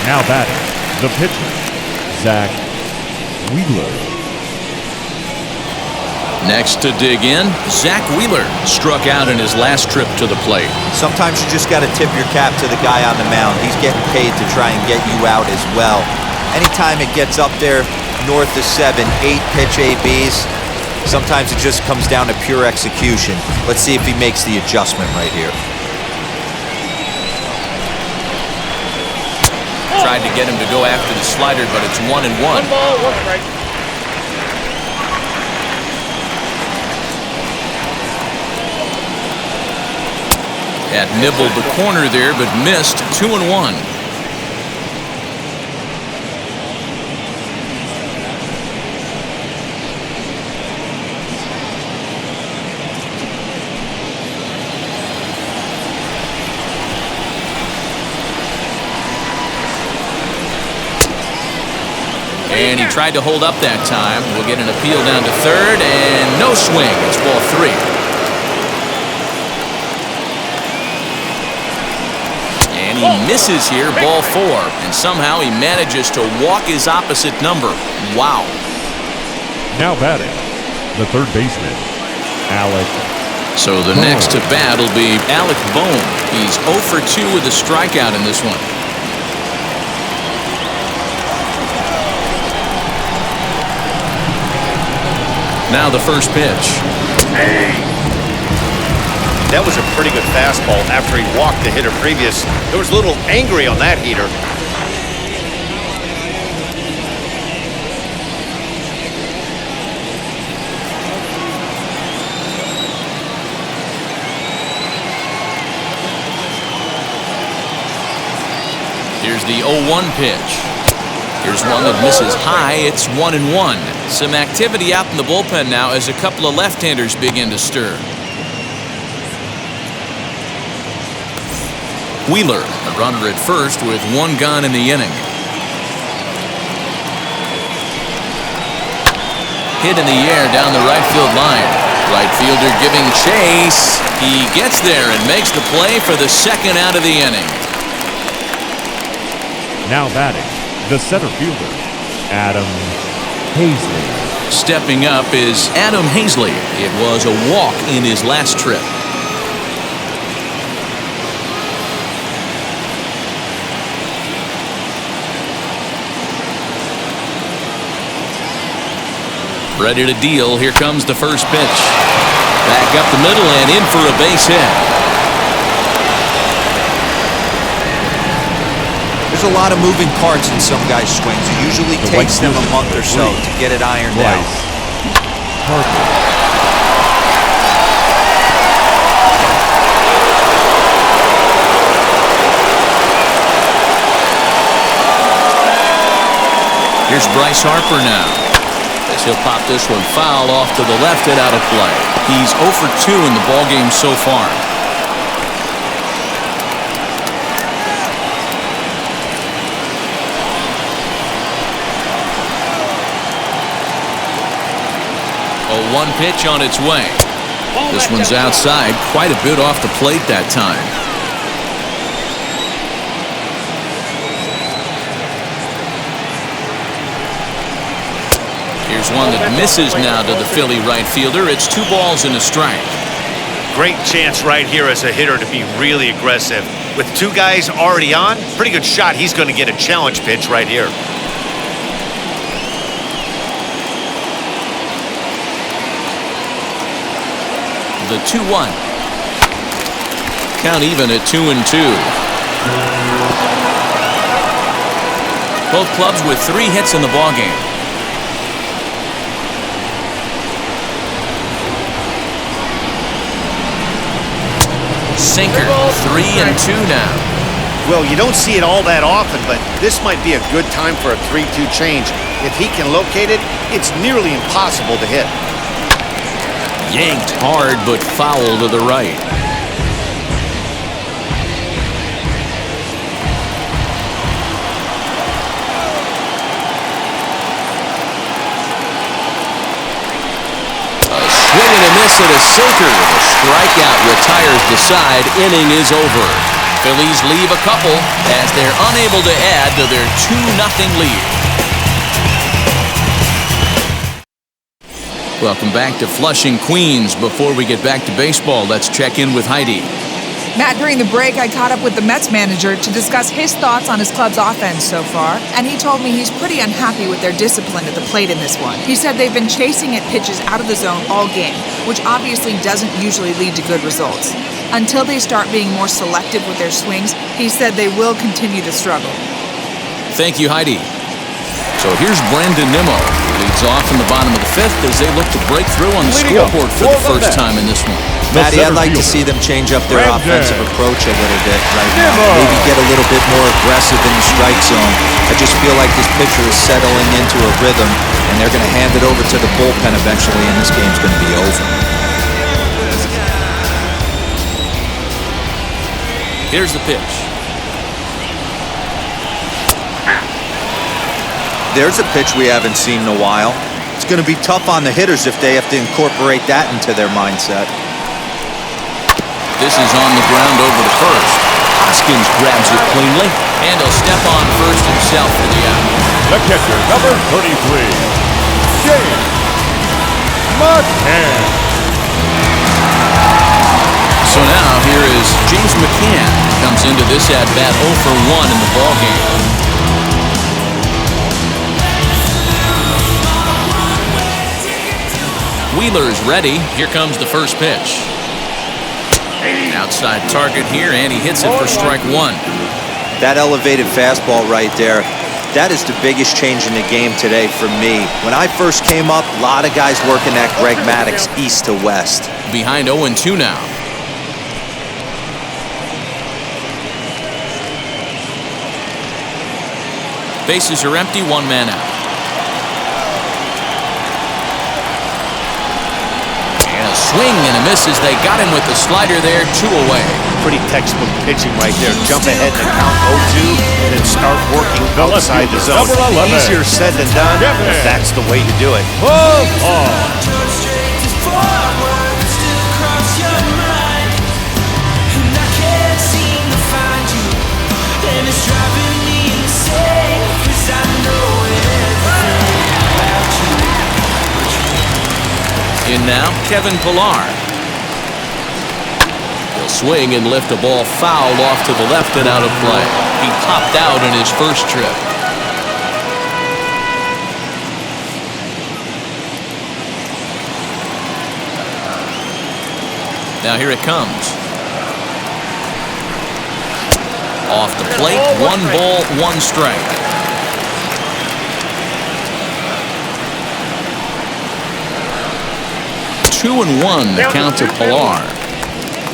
Now batting, the pitcher, Zach Wheeler. Next to dig in, Zach Wheeler struck out in his last trip to the plate. Sometimes you just got to tip your cap to the guy on the mound. He's getting paid to try and get you out as well. Anytime it gets up there north of 7, 8 pitch ABs, sometimes it just comes down to pure execution. Let's see if he makes the adjustment right here. Tried to get him to go after the slider, but it's 1-1. 1 ball, 1 strike. Had nibbled the corner there, but missed. 2-1. And he tried to hold up that time. We'll get an appeal down to third, and no swing. It's ball 3. And he misses here, ball 4. And somehow he manages to walk his opposite number. Wow. Now batting, the third baseman, Alec. So the next to bat will be Alec Bohm. He's 0 for 2 with a strikeout in this one. Now the first pitch. That was a pretty good fastball after he walked the hitter previous. There was a little angry on that heater. Here's the 0-1 pitch. Here's one that misses high. It's 1-1. Some activity out in the bullpen now as a couple of left-handers begin to stir. Wheeler, a runner at first with one gone in the inning. Hit in the air down the right field line. Right fielder giving chase. He gets there and makes the play for the second out of the inning. Now batting, the center fielder, Adam Hazley. Stepping up is Adam Hazley. It was a walk in his last trip. Ready to deal. Here comes the first pitch. Back up the middle and in for a base hit. There's a lot of moving parts in some guys' swings. It usually takes them a month or so to get it ironed out. Here's Bryce Harper now. As he'll pop this one foul off to the left and out of play. He's 0 for 2 in the ballgame so far. A 1 pitch on its way. This one's outside, quite a bit off the plate that time. Here's one that misses now to the Philly right fielder. It's 2 balls and a strike. Great chance right here as a hitter to be really aggressive. With 2 guys already on, pretty good shot. He's going to get a challenge pitch right here. The 2-1. Count even at 2-2. Both clubs with 3 hits in the ballgame. Sinker, 3-2 now. Well, you don't see it all that often, but this might be a good time for a 3-2 change. If he can locate it, it's nearly impossible to hit. Yanked hard, but foul to the right. Swing and a miss at a sinker. The strikeout retires the side. Inning is over. Phillies leave a couple as they're unable to add to their 2-0 lead. Welcome back to Flushing, Queens. Before we get back to baseball, let's check in with Heidi. Matt, during the break, I caught up with the Mets manager to discuss his thoughts on his club's offense so far, and he told me he's pretty unhappy with their discipline at the plate in this one. He said they've been chasing at pitches out of the zone all game, which obviously doesn't usually lead to good results. Until they start being more selective with their swings, he said they will continue to struggle. Thank you, Heidi. So here's Brandon Nimmo, who leads off in the bottom of the 5th as they look to break through on the scoreboard for the first time in this one. Matty, I'd like to see them change up their offensive approach a little bit right now. Maybe get a little bit more aggressive in the strike zone. I just feel like this pitcher is settling into a rhythm, and they're going to hand it over to the bullpen eventually, and this game's going to be over. Here's the pitch. There's a pitch we haven't seen in a while. It's going to be tough on the hitters if they have to incorporate that into their mindset. This is on the ground over to first. Hoskins grabs it cleanly, and he'll step on first himself for the out. The catcher, number 33, James McCann. So now here is James McCann. Comes into this at-bat 0 for 1 in the ballgame. Wheeler's ready. Here comes the first pitch. Outside target here, and he hits it for strike 1. That elevated fastball right there, that is the biggest change in the game today for me. When I first came up, a lot of guys working that Greg Maddux east to west. Behind 0-2 now. Bases are empty, one man out. And a swing and a miss as they got him with the slider there, 2 away. Pretty textbook pitching right there. Jump ahead in the count 0-2 and then start working outside the zone. Number 11. Easier said than done, but that's the way to do it. In now, Kevin Pillar. He'll swing and lift a ball foul off to the left and out of play. He popped out in his first trip. Now here it comes. Off the plate, 1 ball, 1 strike. 2-1 the count to Pillar.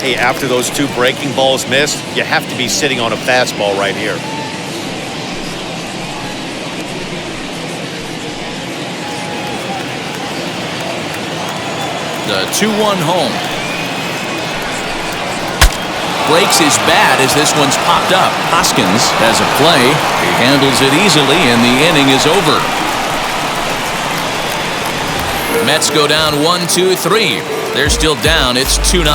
Hey, after those 2 breaking balls missed, you have to be sitting on a fastball right here. The 2-1 home. Breaks his bat as this one's popped up. Hoskins has a play. He handles it easily, and the inning is over. Mets go down 1-2-3. They're still down. It's 2-0.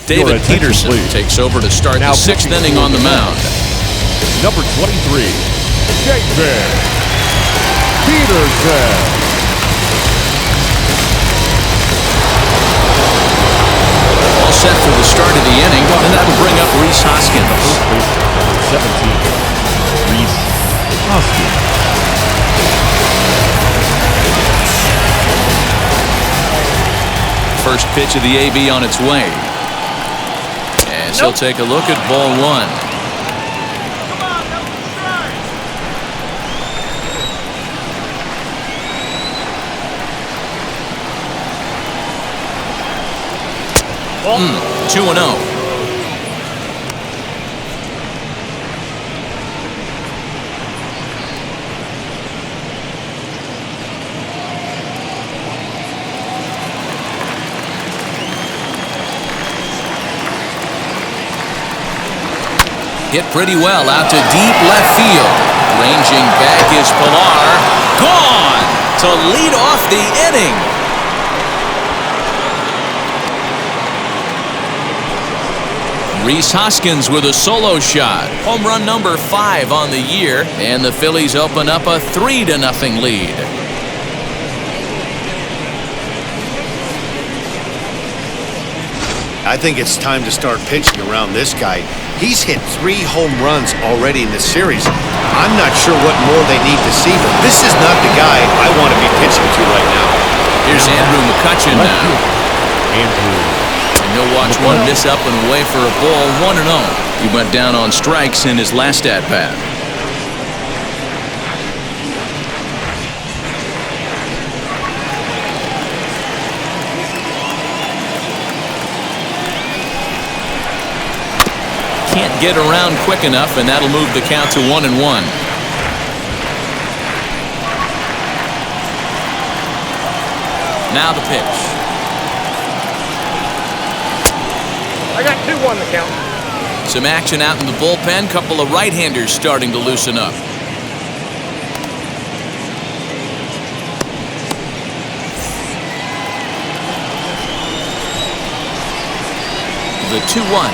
David Peterson takes over to start the 6th inning on the mound. Number 23, David Peterson. All set for the start of the inning, and that'll bring up Rhys Hoskins. 17, Rhys Hoskins. First pitch of the AB on its way. And he'll take a look at ball 1. Well, 2-0. Hit pretty well out to deep left field. Ranging back is Pillar. Gone to lead off the inning. Rhys Hoskins with a solo shot. Home run number 5 on the year. And the Phillies open up a 3-0 lead. I think it's time to start pitching around this guy. He's hit 3 home runs already in this series. I'm not sure what more they need to see, but this is not the guy I want to be pitching to right now. Here's Andrew McCutchen now. And he'll watch one miss up and away for a ball, 1-0. He went down on strikes in his last at-bat. Can't get around quick enough, and that'll move the count to 1-1. Now the pitch. I got 2-1 the count. Some action out in the bullpen. Couple of right-handers starting to loosen up. The 2-1.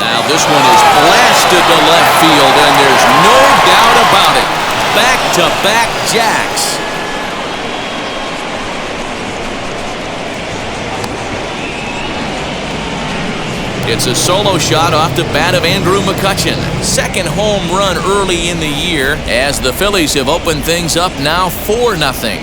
Now this one is blasted to left field, and there's no doubt about it. Back-to-back jacks. It's a solo shot off the bat of Andrew McCutchen. Second home run early in the year as the Phillies have opened things up now 4-0.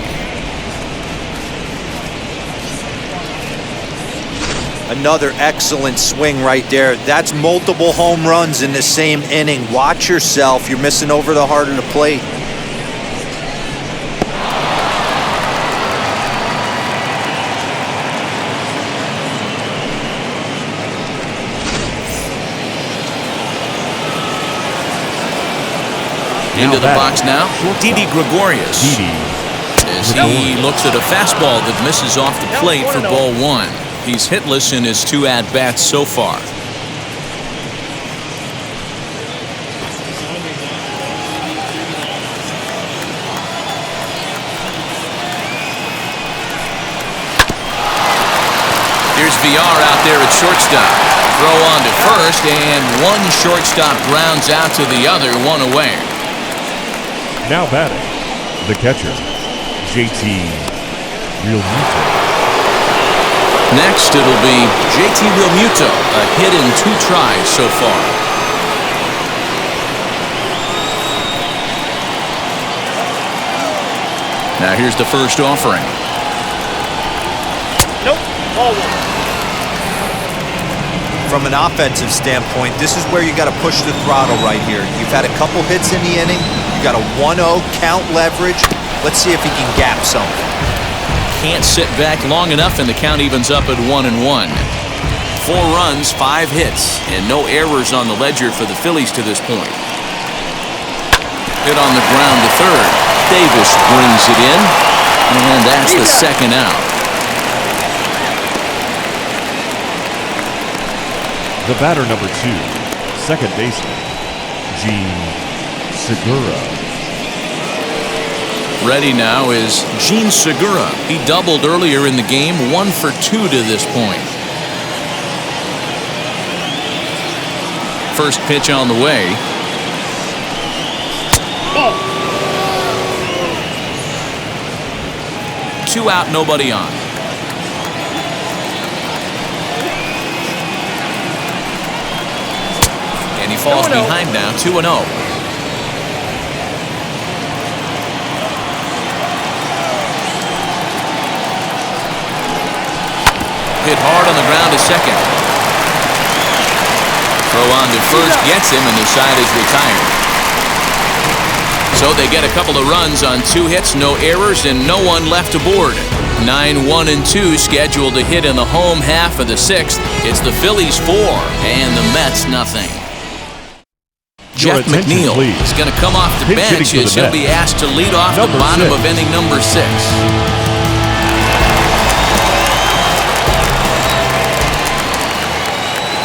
Another excellent swing right there. That's multiple home runs in the same inning. Watch yourself. You're missing over the heart of the plate. Into the box now, Didi Gregorius. As he looks at a fastball that misses off the plate for ball one. He's hitless in his 2 at-bats so far. Here's VR out there at shortstop. Throw on to first, and one shortstop grounds out to the other, one away. Now batting, the catcher, JT Realmuto. Next, it'll be JT Realmuto, a hit in 2 tries so far. Now here's the first offering. Nope. Ball 1. From an offensive standpoint, this is where you got to push the throttle right here. You've had a couple hits in the inning. You got a 1-0 count leverage. Let's see if he can gap something. Can't sit back long enough, and the count evens up at 1-1. 4 runs, 5 hits, and no errors on the ledger for the Phillies to this point. Hit on the ground to third. Davis brings it in, and that's the second out. The batter number 2, second baseman, Gene Segura. Ready now is Gene Segura. He doubled earlier in the game, 1 for 2 to this point. First pitch on the way. 2 out, nobody on. And he falls behind now, 2-0. Hit hard on the ground to second. Throw on to first, gets him, and the side is retired. So they get a couple of runs on 2 hits, no errors, and no one left aboard. 9, 1, and 2 scheduled to hit in the home half of the 6th. It's the Phillies 4 and the Mets nothing. Jeff McNeil is going to come off the bench as he'll be asked to lead off the bottom of inning number 6.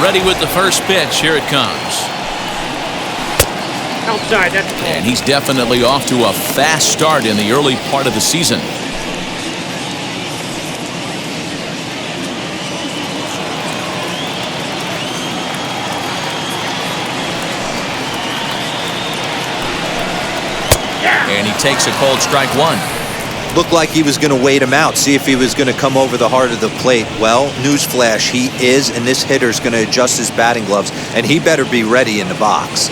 Ready with the first pitch. Here it comes. Outside, that's the ball. And he's definitely off to a fast start in the early part of the season. And he takes a called strike 1. Looked like he was going to wait him out, see if he was going to come over the heart of the plate. Well, newsflash, he is, and this hitter's going to adjust his batting gloves, and he better be ready in the box.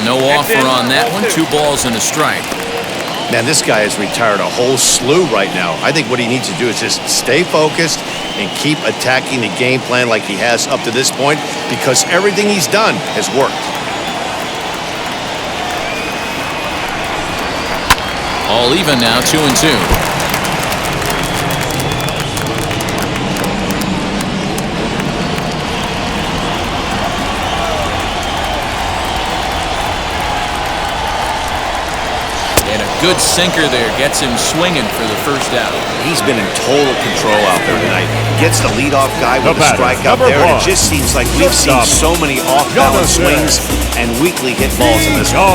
No offer on that one. 2 balls and a strike. Man, this guy has retired a whole slew right now. I think what he needs to do is just stay focused and keep attacking the game plan like he has up to this point, because everything he's done has worked. All even now, 2-2. Good sinker there, gets him swinging for the first out. He's been in total control out there tonight. Gets the leadoff guy with a strikeout there, and it just seems like we've seen so many off-balance swings and weakly hit balls in this one.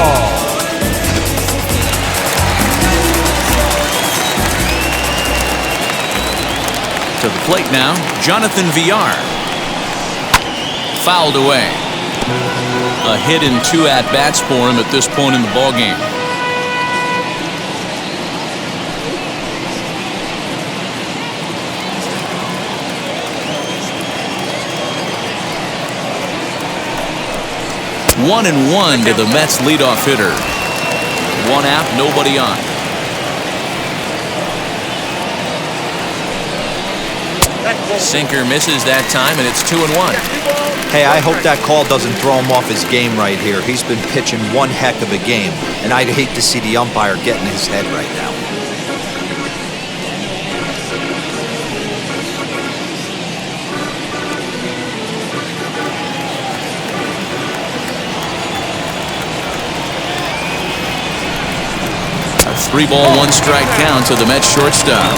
To the plate now, Jonathan VR. Fouled away. A hit in 2 at-bats for him at this point in the ballgame. One and 1 to the Mets leadoff hitter. 1 out, nobody on. Sinker misses that time, and it's 2-1. Hey, I hope that call doesn't throw him off his game right here. He's been pitching one heck of a game, and I'd hate to see the umpire get in his head right now. A 3-ball, 1-strike count to the Mets shortstop.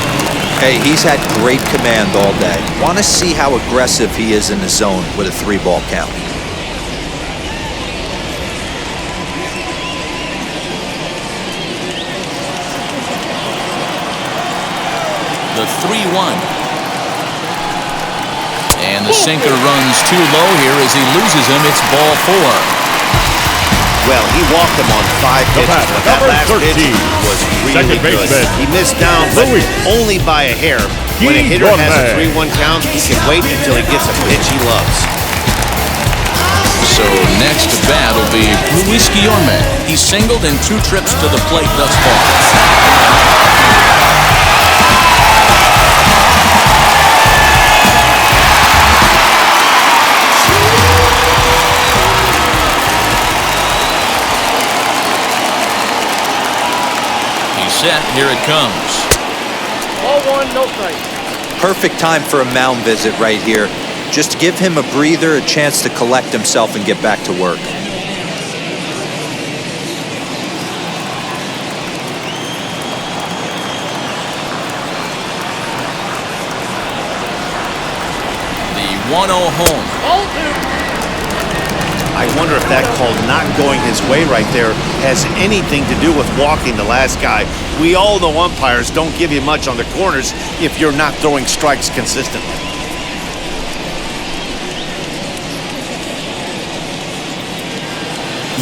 Hey, he's had great command all day. Want to see how aggressive he is in the zone with a 3-ball count. The 3-1. And the sinker runs too low here as he loses him. It's ball 4. Well, he walked him on 5 pitches, but that last pitch was really good. He missed down, but only by a hair. When a hitter has a 3-1 count, he can wait until he gets a pitch he loves. So next to bat will be Luis Guillorme. He's singled in 2 trips to the plate thus far. Set. Here it comes. Ball 1, no strike. Perfect time for a mound visit right here. Just give him a breather, a chance to collect himself and get back to work. The 1-0 home. Ball 2. I wonder if that call not going his way right there has anything to do with walking the last guy. We all know umpires don't give you much on the corners if you're not throwing strikes consistently.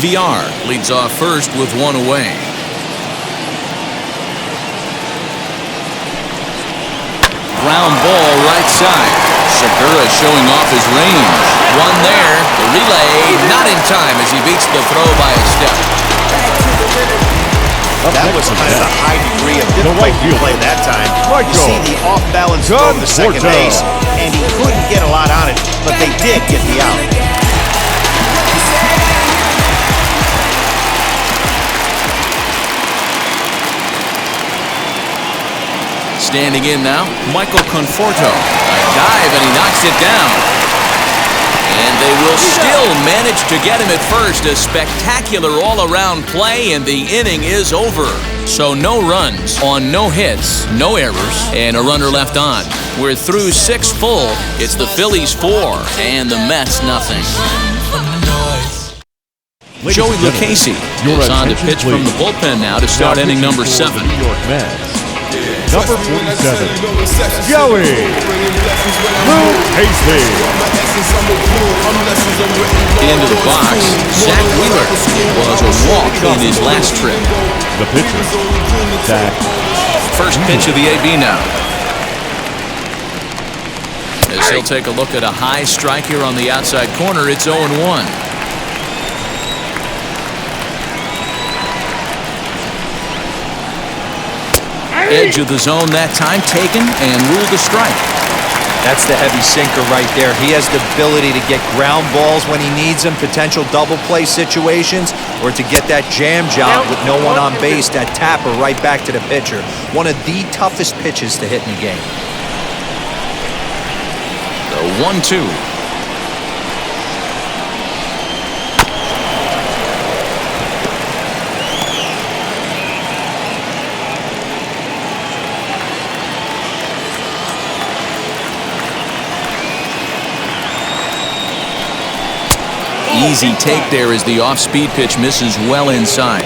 VR leads off first with 1 away. Ground ball right side. Segura showing off his range. One there. The relay not in time as he beats the throw by a step. That was kind of a high degree of difficulty to play that time. You see the off-balance throw to second base, and he couldn't get a lot on it, but they did get the out. Standing in now, Michael Conforto. A dive, and he knocks it down. And they will still manage to get him at first. A spectacular all-around play, and the inning is over. So no runs on no hits, no errors, and a runner left on. We're through 6 full. It's the Phillies 4 and the Mets nothing. Joey Lucchesi is on to pitch from the bullpen now to start inning number 7. New York Mets. Number 47, Joey Lucchesi. Into the box, Zach Wheeler was a walk in his last trip. The pitcher, Zach. First pitch of the AB now. As he'll take a look at a high strike here on the outside corner, it's 0-1. Edge of the zone that time taken and ruled a strike. That's the heavy sinker right there. He has the ability to get ground balls when he needs them, potential double play situations, or to get that jam job with no one on base, that tapper right back to the pitcher. One of the toughest pitches to hit in the game. The 1-2. Easy take there as the off-speed pitch misses well inside.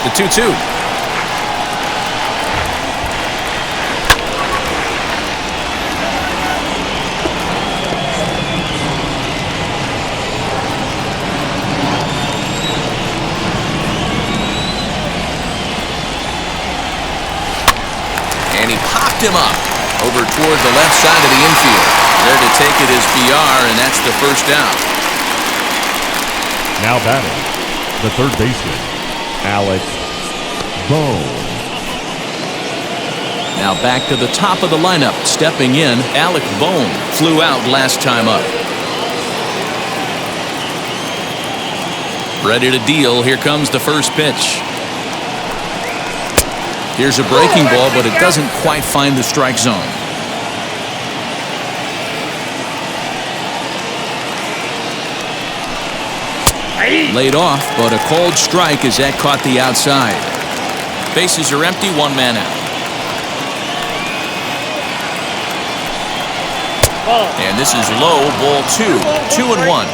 The 2-2. And he popped him up over toward the left side of the infield. There to take it is BR, and that's the first down. Now batting, the third baseman, Alex Bone. Now back to the top of the lineup. Stepping in, Alec Bone flew out last time up. Ready to deal. Here comes the first pitch. Here's a breaking ball, but it doesn't quite find the strike zone. Laid off, but a called strike as that caught the outside. Bases are empty, one man out. And this is low, ball 2. 2-1.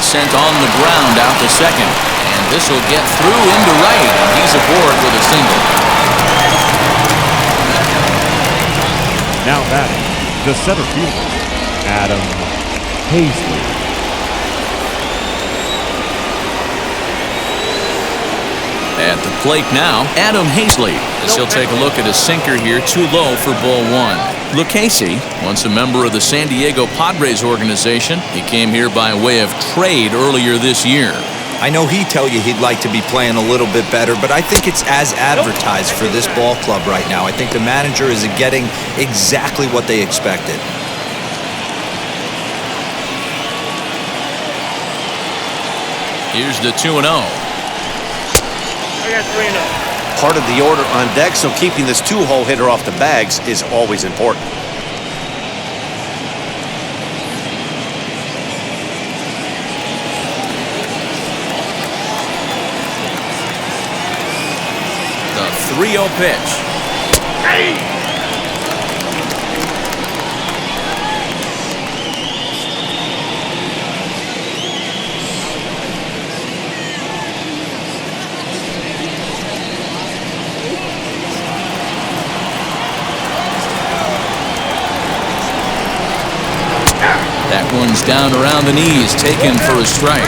Sent on the ground out to second. And this will get through into right. And he's aboard with a single. Now batting, the center fielder, Adam Hazley. At the plate now, Adam Hazley. As he'll take a look at a sinker here, too low for ball 1. Lucchesi, once a member of the San Diego Padres organization, he came here by way of trade earlier this year. I know he'd tell you he'd like to be playing a little bit better, but I think it's as advertised for this ball club right now. I think the manager is getting exactly what they expected. Here's the 2-0. I got 3-0. Part of the order on deck, so keeping this two-hole hitter off the bags is always important. The 3-0 pitch. That one's down around the knees, taken for a strike.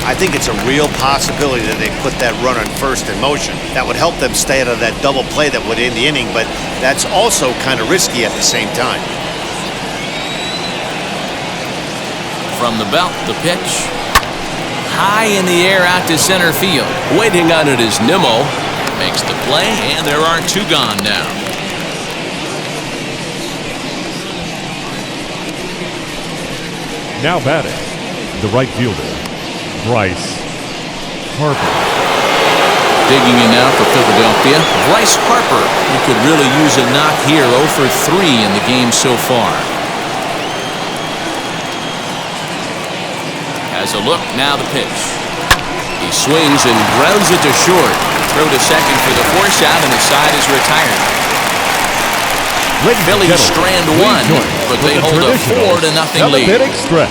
I think it's a real possibility that they put that runner in first in motion. That would help them stay out of that double play that would end the inning, but that's also kind of risky at the same time. From the belt, the pitch. High in the air out to center field. Waiting on it is Nimmo. Makes the play, and there are 2 gone now. Now batting, the right fielder, Bryce Harper. Digging in now for Philadelphia, Bryce Harper. He could really use a knock here. 0 for 3 in the game so far. Has a look, now the pitch. He swings and grounds it to short. Throw to second for the force out, and the side is retired. Phillies strand 1, but they hold a 4-0 lead. Big stretch.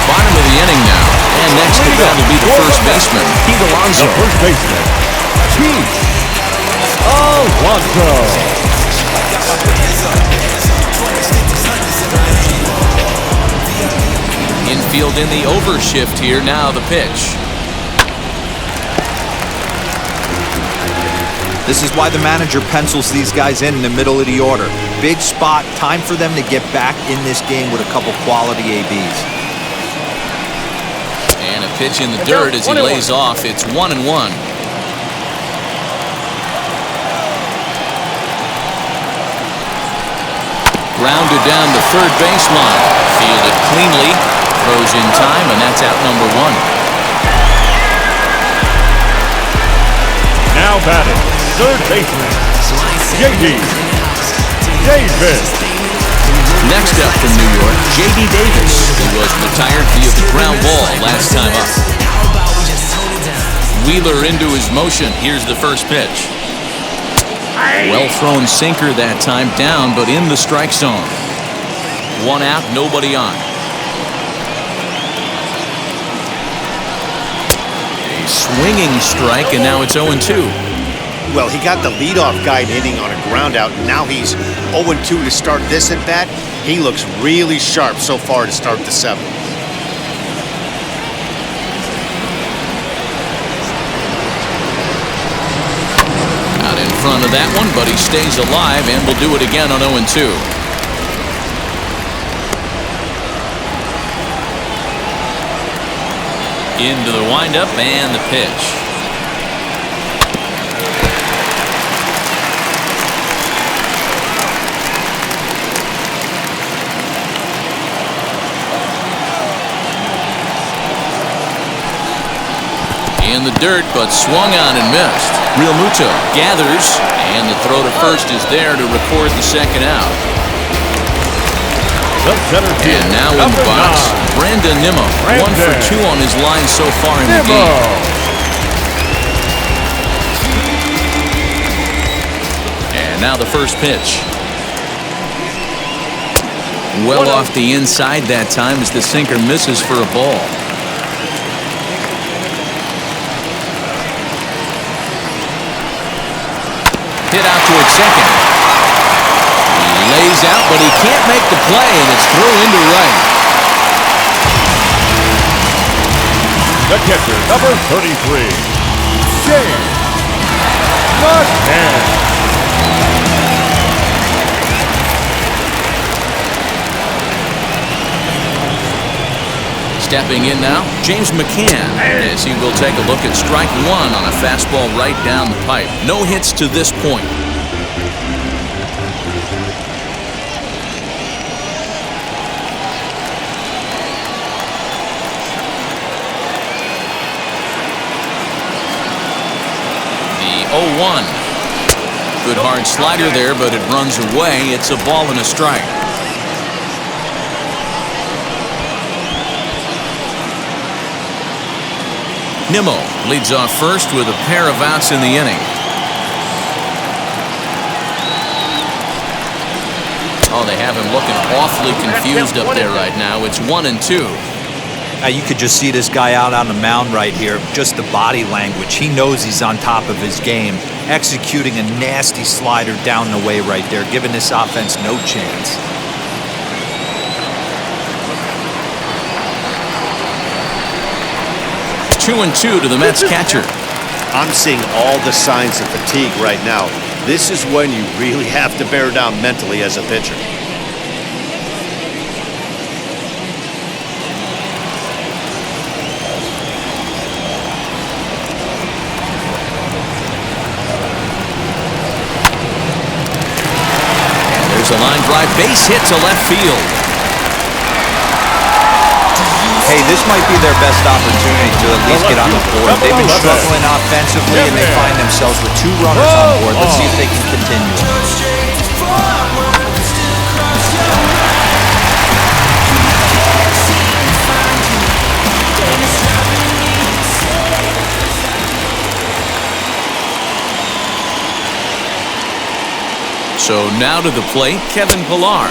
Bottom of the inning now, and next to that will be the first baseman, Pete Alonso. The first baseman, Pete Alonso. Infield in the overshift here. Now the pitch. This is why the manager pencils these guys in the middle of the order. Big spot, time for them to get back in this game with a couple quality ABs. And a pitch in the dirt as he lays off. It's 1-1. Grounded down the third baseline. Fielded cleanly. Throws in time, and that's out number 1. Now batting, third baseman, J.D. Davis. Next up from New York, J.D. Davis, who was retired via the ground ball last time up. Wheeler into his motion. Here's the first pitch. Well thrown sinker that time, down but in the strike zone. 1 out, nobody on. A swinging strike, and now it's 0-2. Well, he got the leadoff guy hitting on a ground out. Now he's 0-2 to start this at bat. He looks really sharp so far to start the 7th. Out in front of that one, but he stays alive and will do it again on 0-2. Into the windup and the pitch. In the dirt, but swung on and missed. Real Muto gathers, and the throw to first is there to record the second out. And now in the box, Brandon Nimmo. 1 for 2 on his line so far in the game. And now the first pitch. Well off the inside that time as the sinker misses for a ball. Hit out towards second. He lays out, but he can't make the play, and it's thrown into right. The catcher, number 33, James McCann. Stepping in now, James McCann, as he will take a look at strike 1 on a fastball right down the pipe. No hits to this point. The 0-1. Good hard slider there, but it runs away. It's a ball and a strike. Nimmo leads off first with a pair of outs in the inning. Oh, they have him looking awfully confused up there right now. It's 1-2. Now you could just see this guy out on the mound right here. Just the body language. He knows he's on top of his game. Executing a nasty slider down the way right there, giving this offense no chance. Two and two to the Mets catcher. I'm seeing all the signs of fatigue right now. This is when you really have to bear down mentally as a pitcher. And there's a line drive base hit to left field. Hey, this might be their best opportunity to at least get on the board. They've been struggling offensively, and they find themselves with 2 runners on board. Let's see if they can continue. So now to the plate, Kevin Pillar,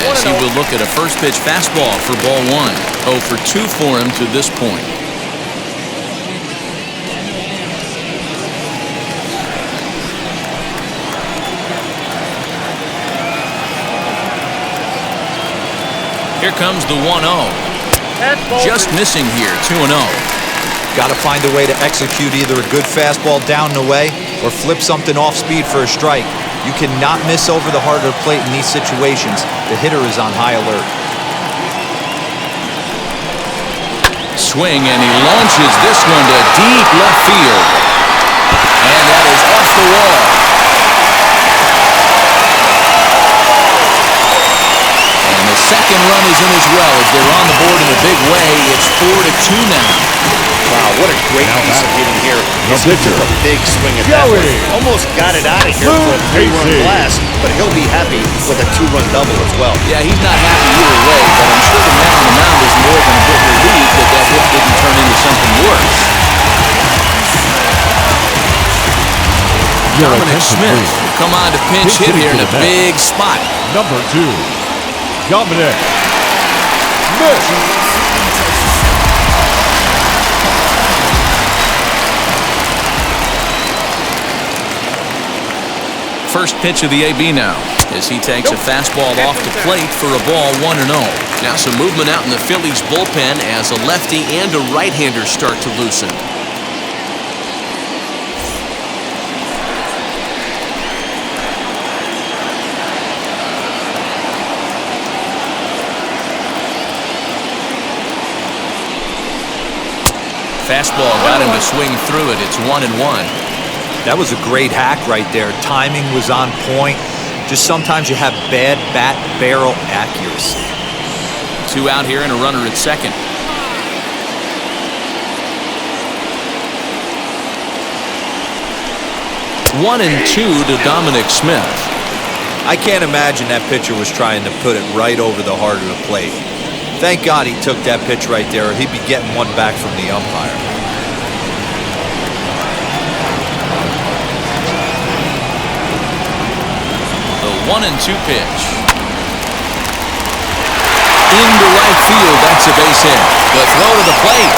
as he will look at a first pitch fastball for ball 1. 0 for 2 for him to this point. Here comes the 1-0. Just missing here, 2-0. Got to find a way to execute either a good fastball down the way or flip something off speed for a strike. You cannot miss over the heart of the plate in these situations. The hitter is on high alert. Swing, and he launches this one to deep left field. And that is off the wall. And the second run is in as well as they're on the board in a big way. It's 4-2 now. Wow, what a great piece of hitting here. He took a big swing at that one. Almost got it out of here for a 3-run blast, but he'll be happy with a 2-run double as well. Yeah, he's not happy either way, but I'm sure the man on the mound is more than a bit relieved that that hit didn't turn into something worse. Dominic Smith will come on to pinch hit here in a big spot. Number 2, Dominic Smith. first pitch of the AB now, as he takes a fastball off the plate for a ball 1-0. Now some movement out in the Phillies bullpen as a lefty and a right-hander start to loosen. Fastball got him to swing through it. It's 1-1. That was a great hack right there. Timing was on point. Just sometimes you have bad bat barrel accuracy. 2 out here and a runner at second. 1-2 to Dominic Smith. I can't imagine that pitcher was trying to put it right over the heart of the plate. Thank God he took that pitch right there, or he'd be getting one back from the umpire. The 1-2 pitch. Into right field, that's a base hit. The throw to the plate.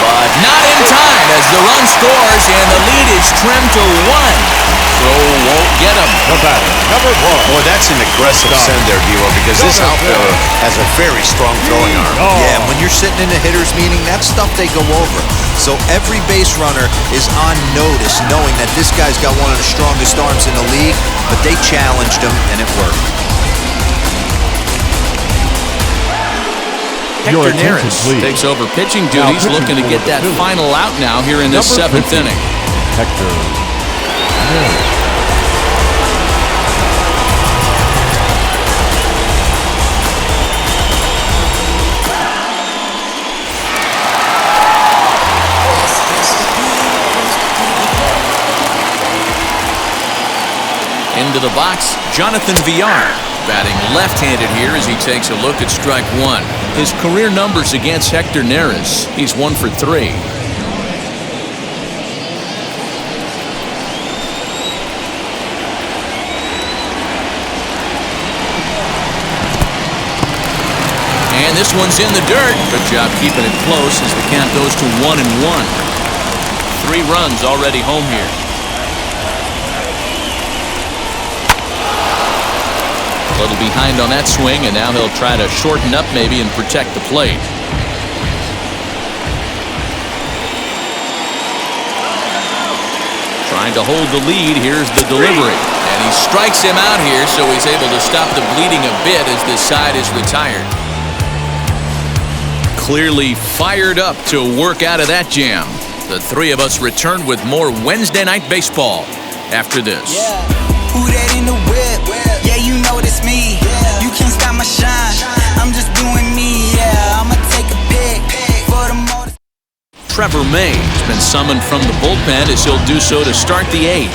But not in time as the run scores and the lead is trimmed to 1. Throw won't get him. The batter, number 1. Boy, that's an aggressive send there, D-Row, because this outfielder has a very strong throwing arm. Yeah, when you're sitting in a hitter's meeting, that's stuff they go over. So every base runner is on notice, knowing that this guy's got one of the strongest arms in the league, but they challenged him, and it worked. Hector Neris takes over pitching duties, looking to get that final out now here in this 7th inning. Hector Neris. Into the box, Jonathan Villar, batting left-handed here as he takes a look at strike 1. His career numbers against Hector Neris, he's 1 for 3. And this one's in the dirt. Good job keeping it close as the count goes to 1-1. 3 runs already home here. A little behind on that swing, and now he'll try to shorten up maybe and protect the plate. Trying to hold the lead. Here's the delivery. And he strikes him out here, so he's able to stop the bleeding a bit as this side is retired. Clearly fired up to work out of that jam. The 3 of us return with more Wednesday Night Baseball after this. Yeah. Who that in the whip? Yeah, you know it's me. You can't stop my shine. I'm just doing me. Yeah, I'ma take a pic for the motor. Trevor May has been summoned from the bullpen as he'll do so to start the 8th.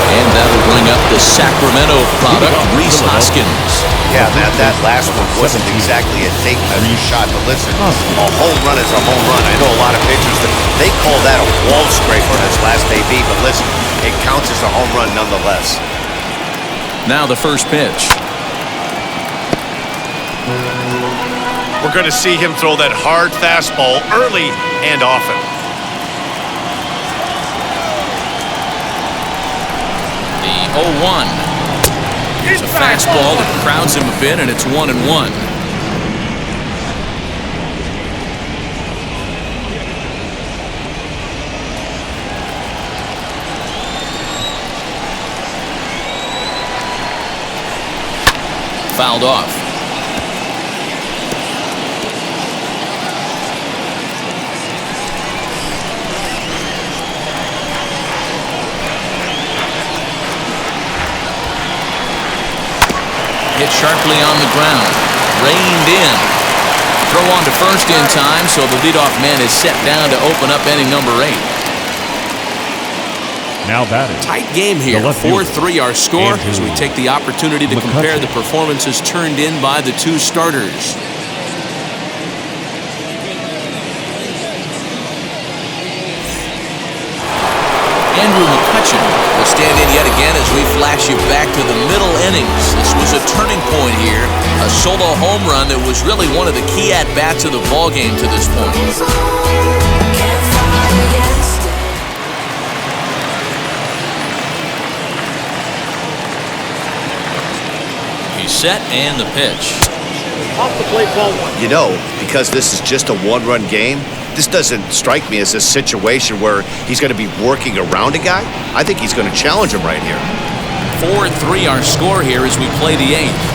And that'll bring up the Sacramento product, Rhys Hoskins. Yeah, that last one wasn't exactly a take measure shot, but listen, a home run is a home run. I know a lot of pitchers, they call that a wall scraper in his last AB, but listen, it counts as a home run nonetheless. Now the first pitch. We're going to see him throw that hard fastball early and often. The 0-1. It's a fastball that crowds him a bit, and it's 1-1. Fouled off. Hit sharply on the ground. Reined in. Throw on to first in time, so the leadoff man is set down to open up inning number 8. Now batting. Tight game here. 4-3 our score as we take the opportunity to compare the performances turned in by the 2 starters. Andrew McCutcheon will stand in yet again as we flash you back to the middle innings. This was a turning point here. A solo home run that was really one of the key at-bats of the ballgame to this point. set and the pitch. Off the plate, ball one. You know, because this is just a one-run game, this doesn't strike me as a situation where he's going to be working around a guy. I think he's going to challenge him right here. 4-3 our score here as we play the 8th.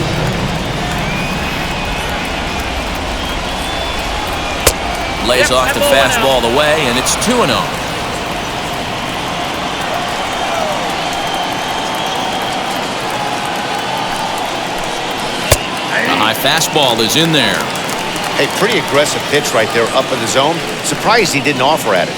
Lays off the fastball away, and it's 2-0. A high fastball is in there. Hey, pretty aggressive pitch right there up in the zone. Surprised he didn't offer at it.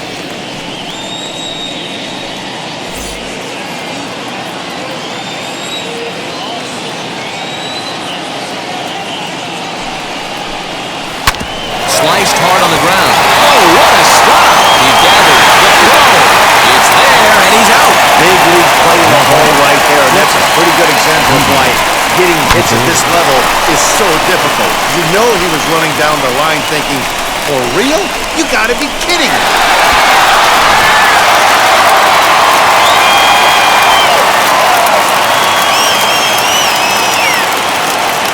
Sliced hard on the ground. Oh, what a stop! He gathers the throw. It's there, and he's out. Big league play in the hole right there. And that's a pretty good example of why getting hits at this level is so difficult. You know he was running down the line thinking, for real? You gotta be kidding me.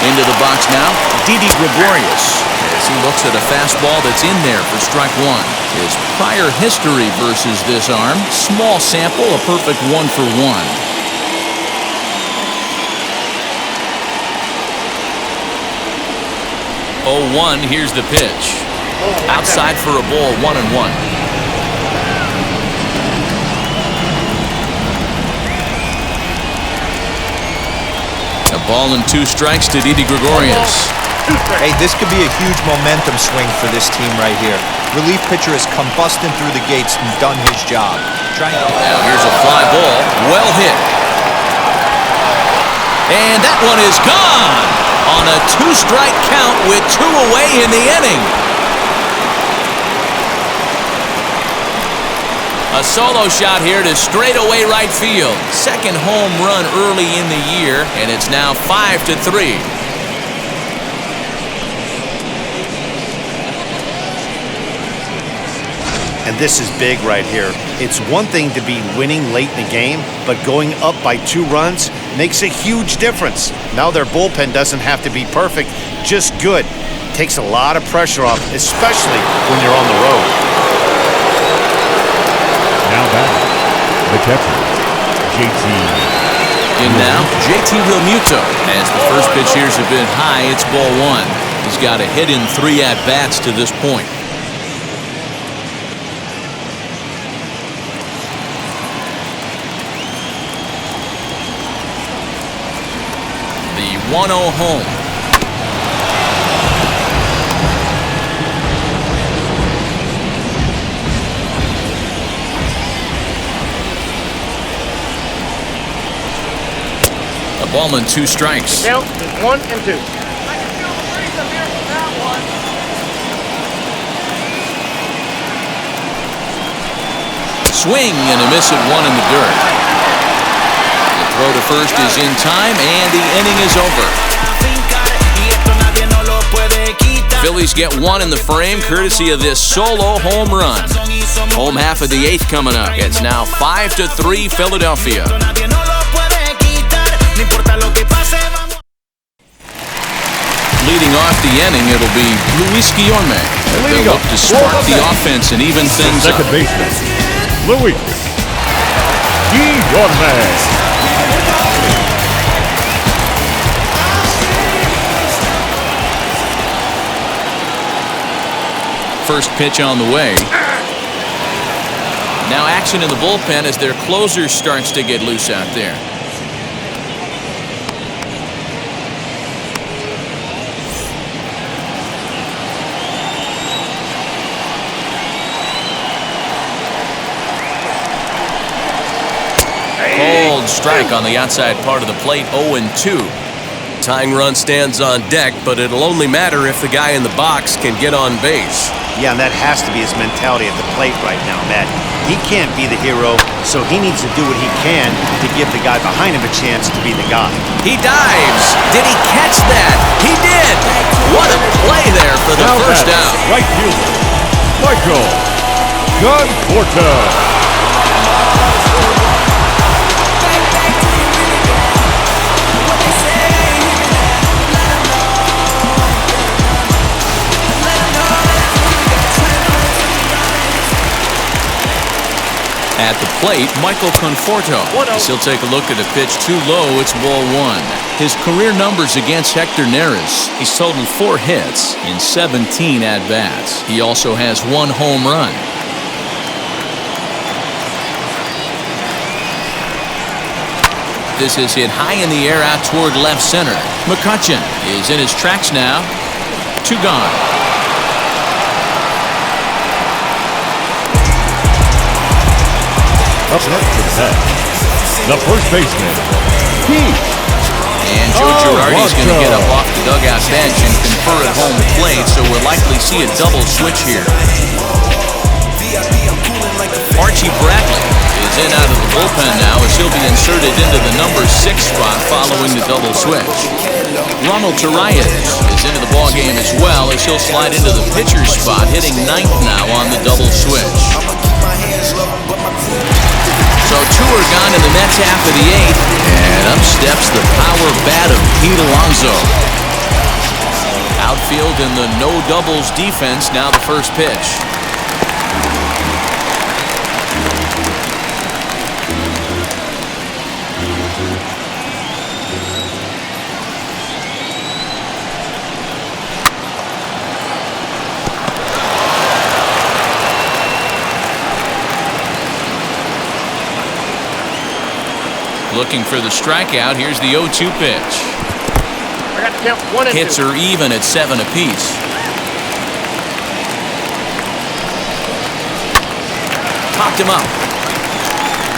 Into the box now, Didi Gregorius, as he looks at a fastball that's in there for strike one. His prior history versus this arm, small sample, a perfect 1-for-1. 0-1, here's the pitch. Outside for a ball, 1-1. A ball and 2 strikes to Didi Gregorius. Hey, this could be a huge momentum swing for this team right here. Relief pitcher has come busting through the gates and done his job. Now here's a fly ball, well hit. And that one is gone on a 2-strike count with 2 away in the inning. A solo shot here to straightaway right field. Second home run early in the year, and it's now 5-3. And this is big right here. It's one thing to be winning late in the game, but going up by 2 runs makes a huge difference. Now their bullpen doesn't have to be perfect, just good. Takes a lot of pressure off, especially when you're on the road. Now back, the catcher, JT. In now, JT Realmuto. As the first pitch here's a bit high, it's ball 1. He's got a hit in 3 at-bats to this point. The 1-0 home. A ball and 2 strikes. Count is 1 and 2. Swing and a miss at 1 in the dirt. The throw to first is in time, and the inning is over. Phillies get 1 in the frame, courtesy of this solo home run. Home half of the 8th coming up. It's now 5-3 Philadelphia. Leading off the inning, it'll be Luis Guillorme. They'll look to spark the offense and even things up. Second baseman, Luis Guillorme. First pitch on the way. Now action in the bullpen as their closer starts to get loose out there. Cold strike on the outside part of the plate, 0-2. Tying run stands on deck, but it'll only matter if the guy in the box can get on base. Yeah, and that has to be his mentality at the plate right now, Matt. He can't be the hero, so he needs to do what he can to give the guy behind him a chance to be the guy. He dives. Did he catch that? He did. What a play there for the first out. Right fielder, Michael Conforto. At the plate, Michael Conforto. As he'll take a look at a pitch too low, it's ball 1. His career numbers against Hector Neris, he's totaled 4 hits in 17 at-bats. He also has 1 home run. This is hit high in the air out toward left center. McCutchen is in his tracks now. 2 gone. Up next for the Mets, the first baseman, Pete. And Joe Girardi's going to get up off the dugout bench and confer at home plate, so we'll likely see a double switch here. Archie Bradley is in out of the bullpen now as he'll be inserted into the number 6 spot following the double switch. Ronald Torreyes is into the ballgame as well as he'll slide into the pitcher's spot, hitting 9th now on the double switch. So 2 are gone in the Mets half of the 8th, and up steps the power bat of Pete Alonso. Outfield in the no doubles defense, now the first pitch. Looking for the strikeout. Here's the 0-2 pitch. I got to count 1 and 2. Hits are even at 7 apiece. Popped him up.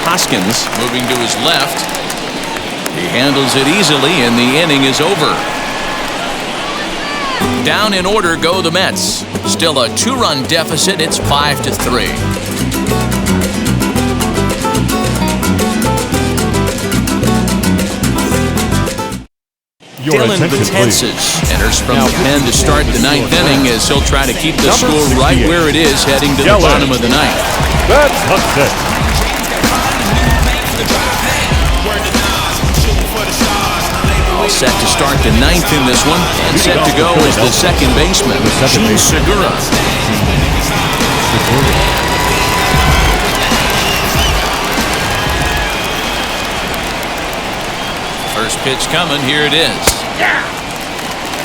Hoskins moving to his left. He handles it easily, and the inning is over. Down in order go the Mets. Still a 2-run deficit. It's 5-3. Dylan Betances enters from the pen to start the 9th inning as he'll try to keep the score right where it is heading to the bottom of the 9th. That's upset. All set to start the 9th in this one, and set to go is the second baseman, Gene Segura. First pitch coming, here it is.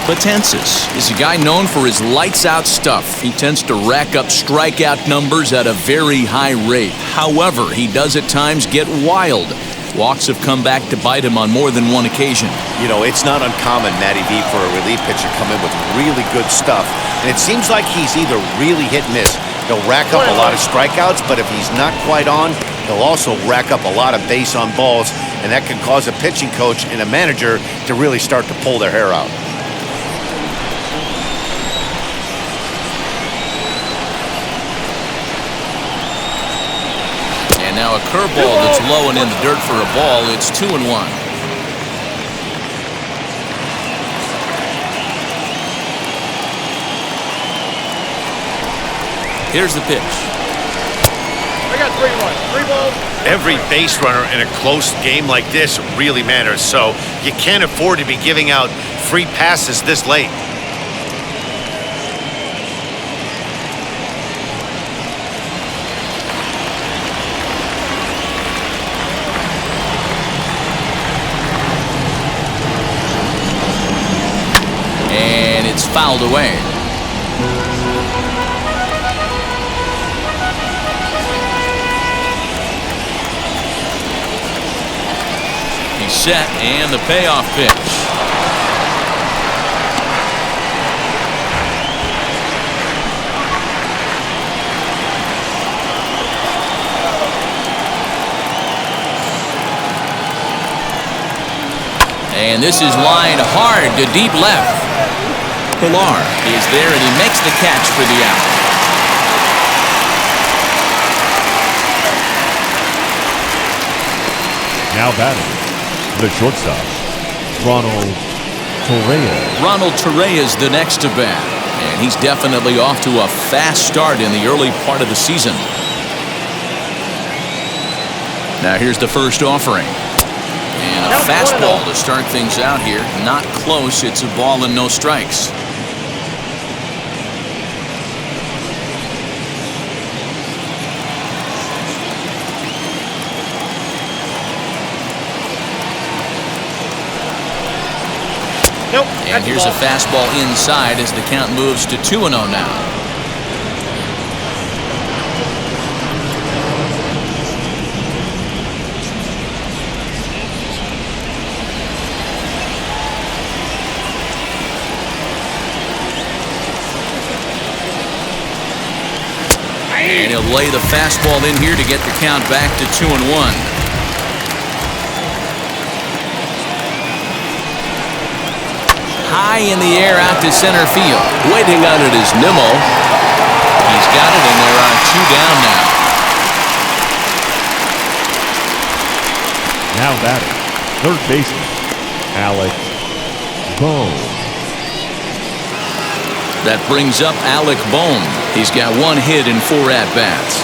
Betances is a guy known for his lights-out stuff. He tends to rack up strikeout numbers at a very high rate. However, he does at times get wild. Walks have come back to bite him on more than one occasion. You know, it's not uncommon, Matty V, for a relief pitcher to come in with really good stuff. And it seems like he's either really hit and miss. He'll rack up a lot of strikeouts, but if he's not quite on, he'll also rack up a lot of base on balls, and that can cause a pitching coach and a manager to really start to pull their hair out. And now a curveball that's low and in the dirt for a ball. It's 2-1. Here's the pitch. I got 3-1. 3 balls. Every base runner in a close game like this really matters, so you can't afford to be giving out free passes this late. And it's fouled away. Set and the payoff pitch. And this is lined hard to deep left. Pilar is there and he makes the catch for the out. Now batting, the shortstop, Ronald Torreyes. Ronald Torreyes the next to bat, and he's definitely off to a fast start in the early part of the season. Now here's the first offering. And a fastball to start things out here. Not close, it's a ball and no strikes. Nope. And here's a fastball inside as the count moves to 2-0 now. And he'll lay the fastball in here to get the count back to 2-1. High in the air out to center field. Waiting on it is Nimmo. He's got it, and there are 2 down now. Now batting, third baseman, Alec Bohm. That brings up Alec Bohm. He's got 1 hit in 4 at-bats.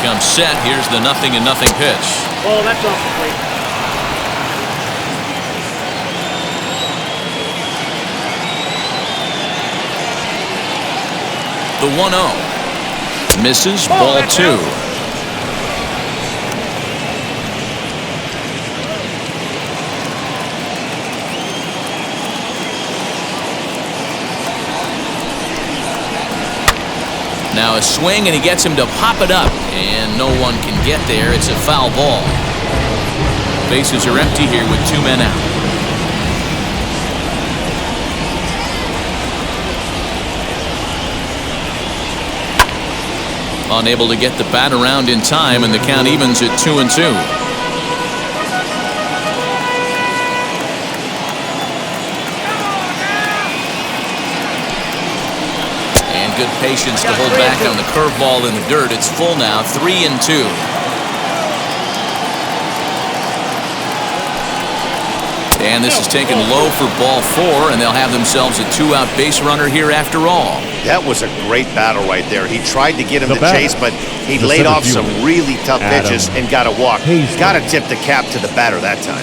Comes set. Here's the 0-0 pitch. Oh, that's off the plate. The 1-0. Misses, ball 2. Now a swing, and he gets him to pop it up, and no one can get there. It's a foul ball. Bases are empty here with 2 men out. Unable to get the bat around in time, and the count evens at 2-2. Good patience to hold back on the curveball in the dirt. It's full now, 3-2. And this is taken low for ball 4, and they'll have themselves a 2-out base runner here after all. That was a great battle right there. He tried to get him to chase, but he The laid center off some fielder, really tough pitches and got a walk. Hazley. Got to tip the cap to the batter that time.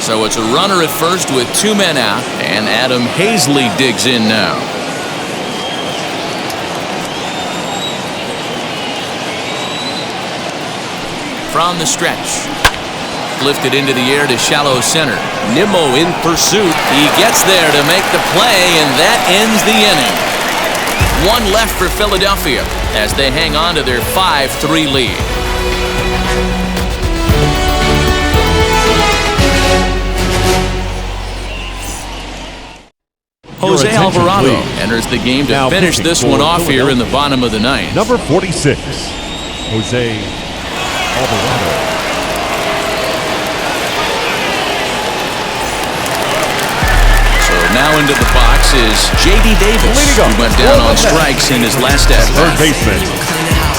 So it's a runner at first with 2 men out, and Adam Hazley digs in now. From the stretch. Lifted into the air to shallow center. Nimmo in pursuit. He gets there to make the play, and that ends the inning. 1 left for Philadelphia as they hang on to their 5-3 lead. Jose attention, Alvarado please. enters the game to Now finish pitching this for one off here in the bottom of the 9th. Number 46, Jose Alvarado. So now into the box is J.D. Davis, who went down on strikes in his last Third at-bat. baseman,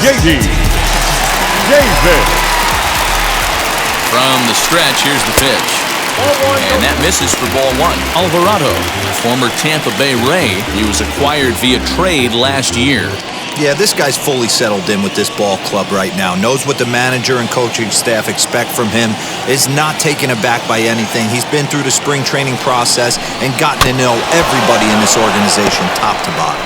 J.D. Davis. From the stretch, here's the pitch. And that misses for ball 1. Alvarado, former Tampa Bay Ray. He was acquired via trade last year. Yeah, this guy's fully settled in with this ball club right now. Knows what the manager and coaching staff expect from him. Is not taken aback by anything. He's been through the spring training process and gotten to know everybody in this organization top to bottom.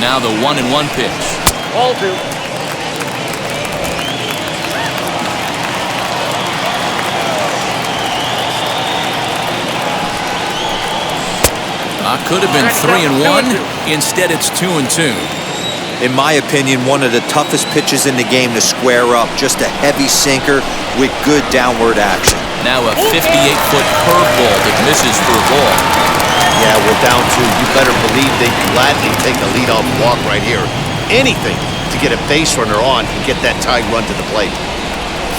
Now the 1-1 pitch. Ball 2. Could have been 3-1. Instead, it's 2-2. In my opinion, one of the toughest pitches in the game to square up. Just a heavy sinker with good downward action. Now a 58-foot curveball that misses for a ball. Yeah, we're down 2. You better believe they'd gladly take a leadoff walk right here. Anything to get a base runner on and get that tying run to the plate.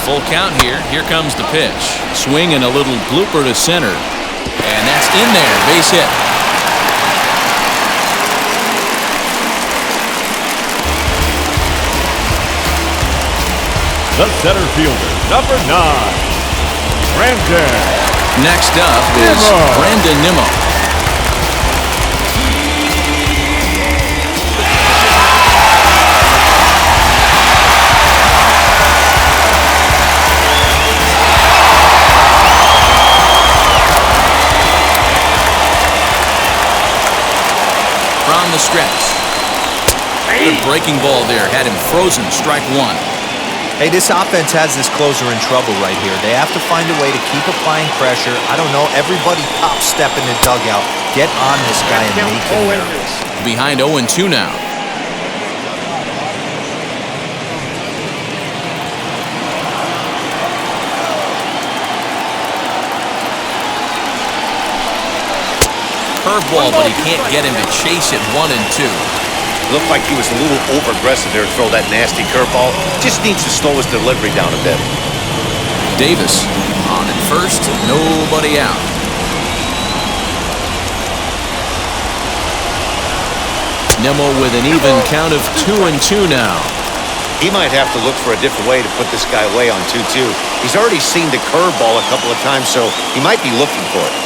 Full count here. Here comes the pitch. Swing and a little blooper to center. And that's in there. Base hit. The center fielder, number 9, Brandon. Next up is Brandon Nimmo. the stretch. Good breaking ball there. Had him frozen. Strike one. Hey, this offense has this closer in trouble right here. They have to find a way to keep applying pressure. I don't know. Everybody pop step in the dugout. Get on this guy and make him nervous. Behind 0-2 now. Curveball, but he can't get him to chase it. 1-2. Looked like he was a little over-aggressive there to throw that nasty curveball. Just needs to slow his delivery down a bit. Davis on at first, nobody out. Nimmo with an even count of 2-2 now. He might have to look for a different way to put this guy away on 2-2. He's already seen the curveball a couple of times, so he might be looking for it.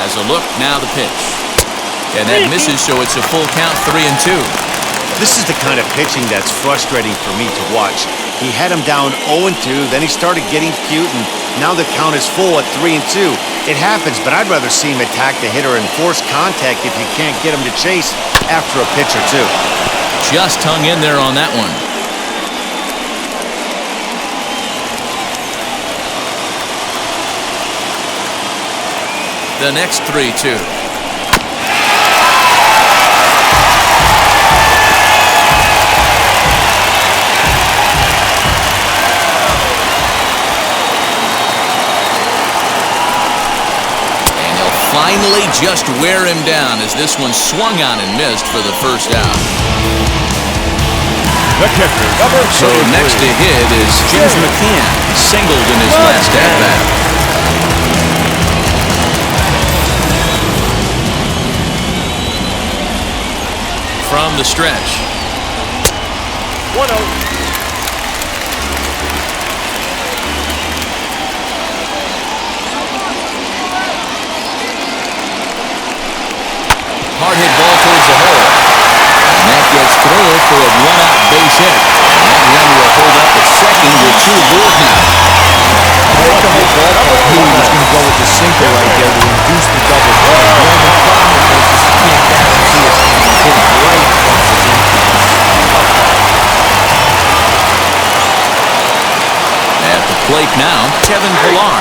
Has a look, now the pitch. And that misses, so it's a full count, 3-2. This is the kind of pitching that's frustrating for me to watch. He had him down 0-2, then he started getting cute, and now the count is full at 3-2. It happens, but I'd rather see him attack the hitter and force contact if you can't get him to chase after a pitch or two. Just hung in there on that one. The next 3-2. Finally just wear him down as this one swung on and missed for the first out. The catcher, So next to hit is James McCann. He singled in his last at-bat. From the stretch. 1-0. Hard hit ball towards the hole. And that gets through for a one-out base hit. And that runner will hold up at second with 2 aboard now. I like the whole ballpark. He was going to go with the sinker right there to induce the double play. The only problem is you can't guarantee it's going to be hit right across his infield. At the plate now, Kevin Pillar,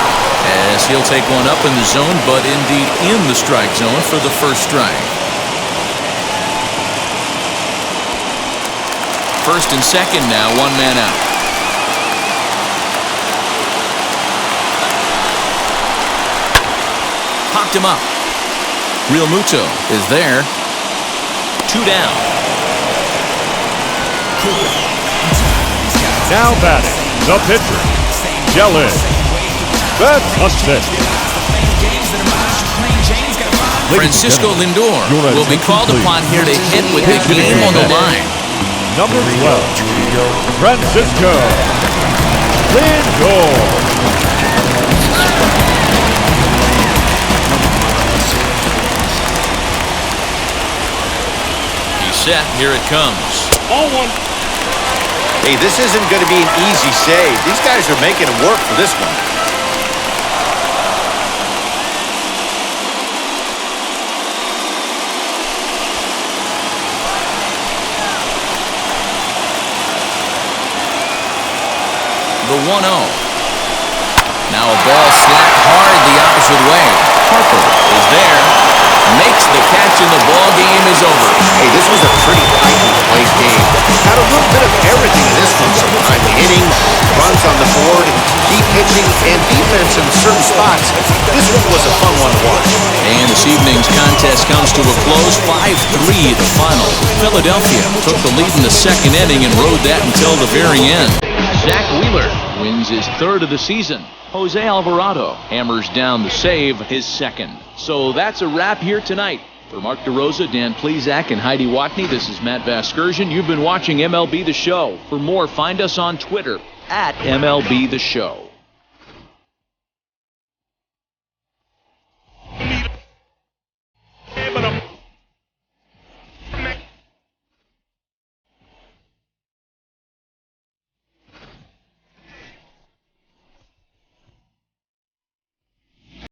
as he'll take one up in the zone, but indeed in the strike zone for the first strike. First and second now, 1 man out. Popped him up. Real Muto is there. 2 down. now batting, the pitcher, Jelly. Fantastic. Francisco Lindor will be called upon here to hit with the game on the line. Number 12, Francisco Lindor. He's set. Here it comes. Ball one. Hey, this isn't going to be an easy save. These guys are making it work for this one. The 1-0. Now a ball slapped hard the opposite way. Harper is there. Makes the catch and the ball game is over. Hey, this was a pretty tightly played game. Had a little bit of everything in this one. Some timely hitting, runs on the board, deep pitching, and defense in certain spots. This one was a fun one to watch. And this evening's contest comes to a close. 5-3 the final. Philadelphia took the lead in the second inning and rode that until the very end. Zach Wheeler wins his third of the season. Jose Alvarado hammers down the save, his second. So that's a wrap here tonight. For Mark DeRosa, Dan Plezak, and Heidi Watney, this is Matt Vasgersian. You've been watching MLB The Show. For more, find us on Twitter @MLB The Show.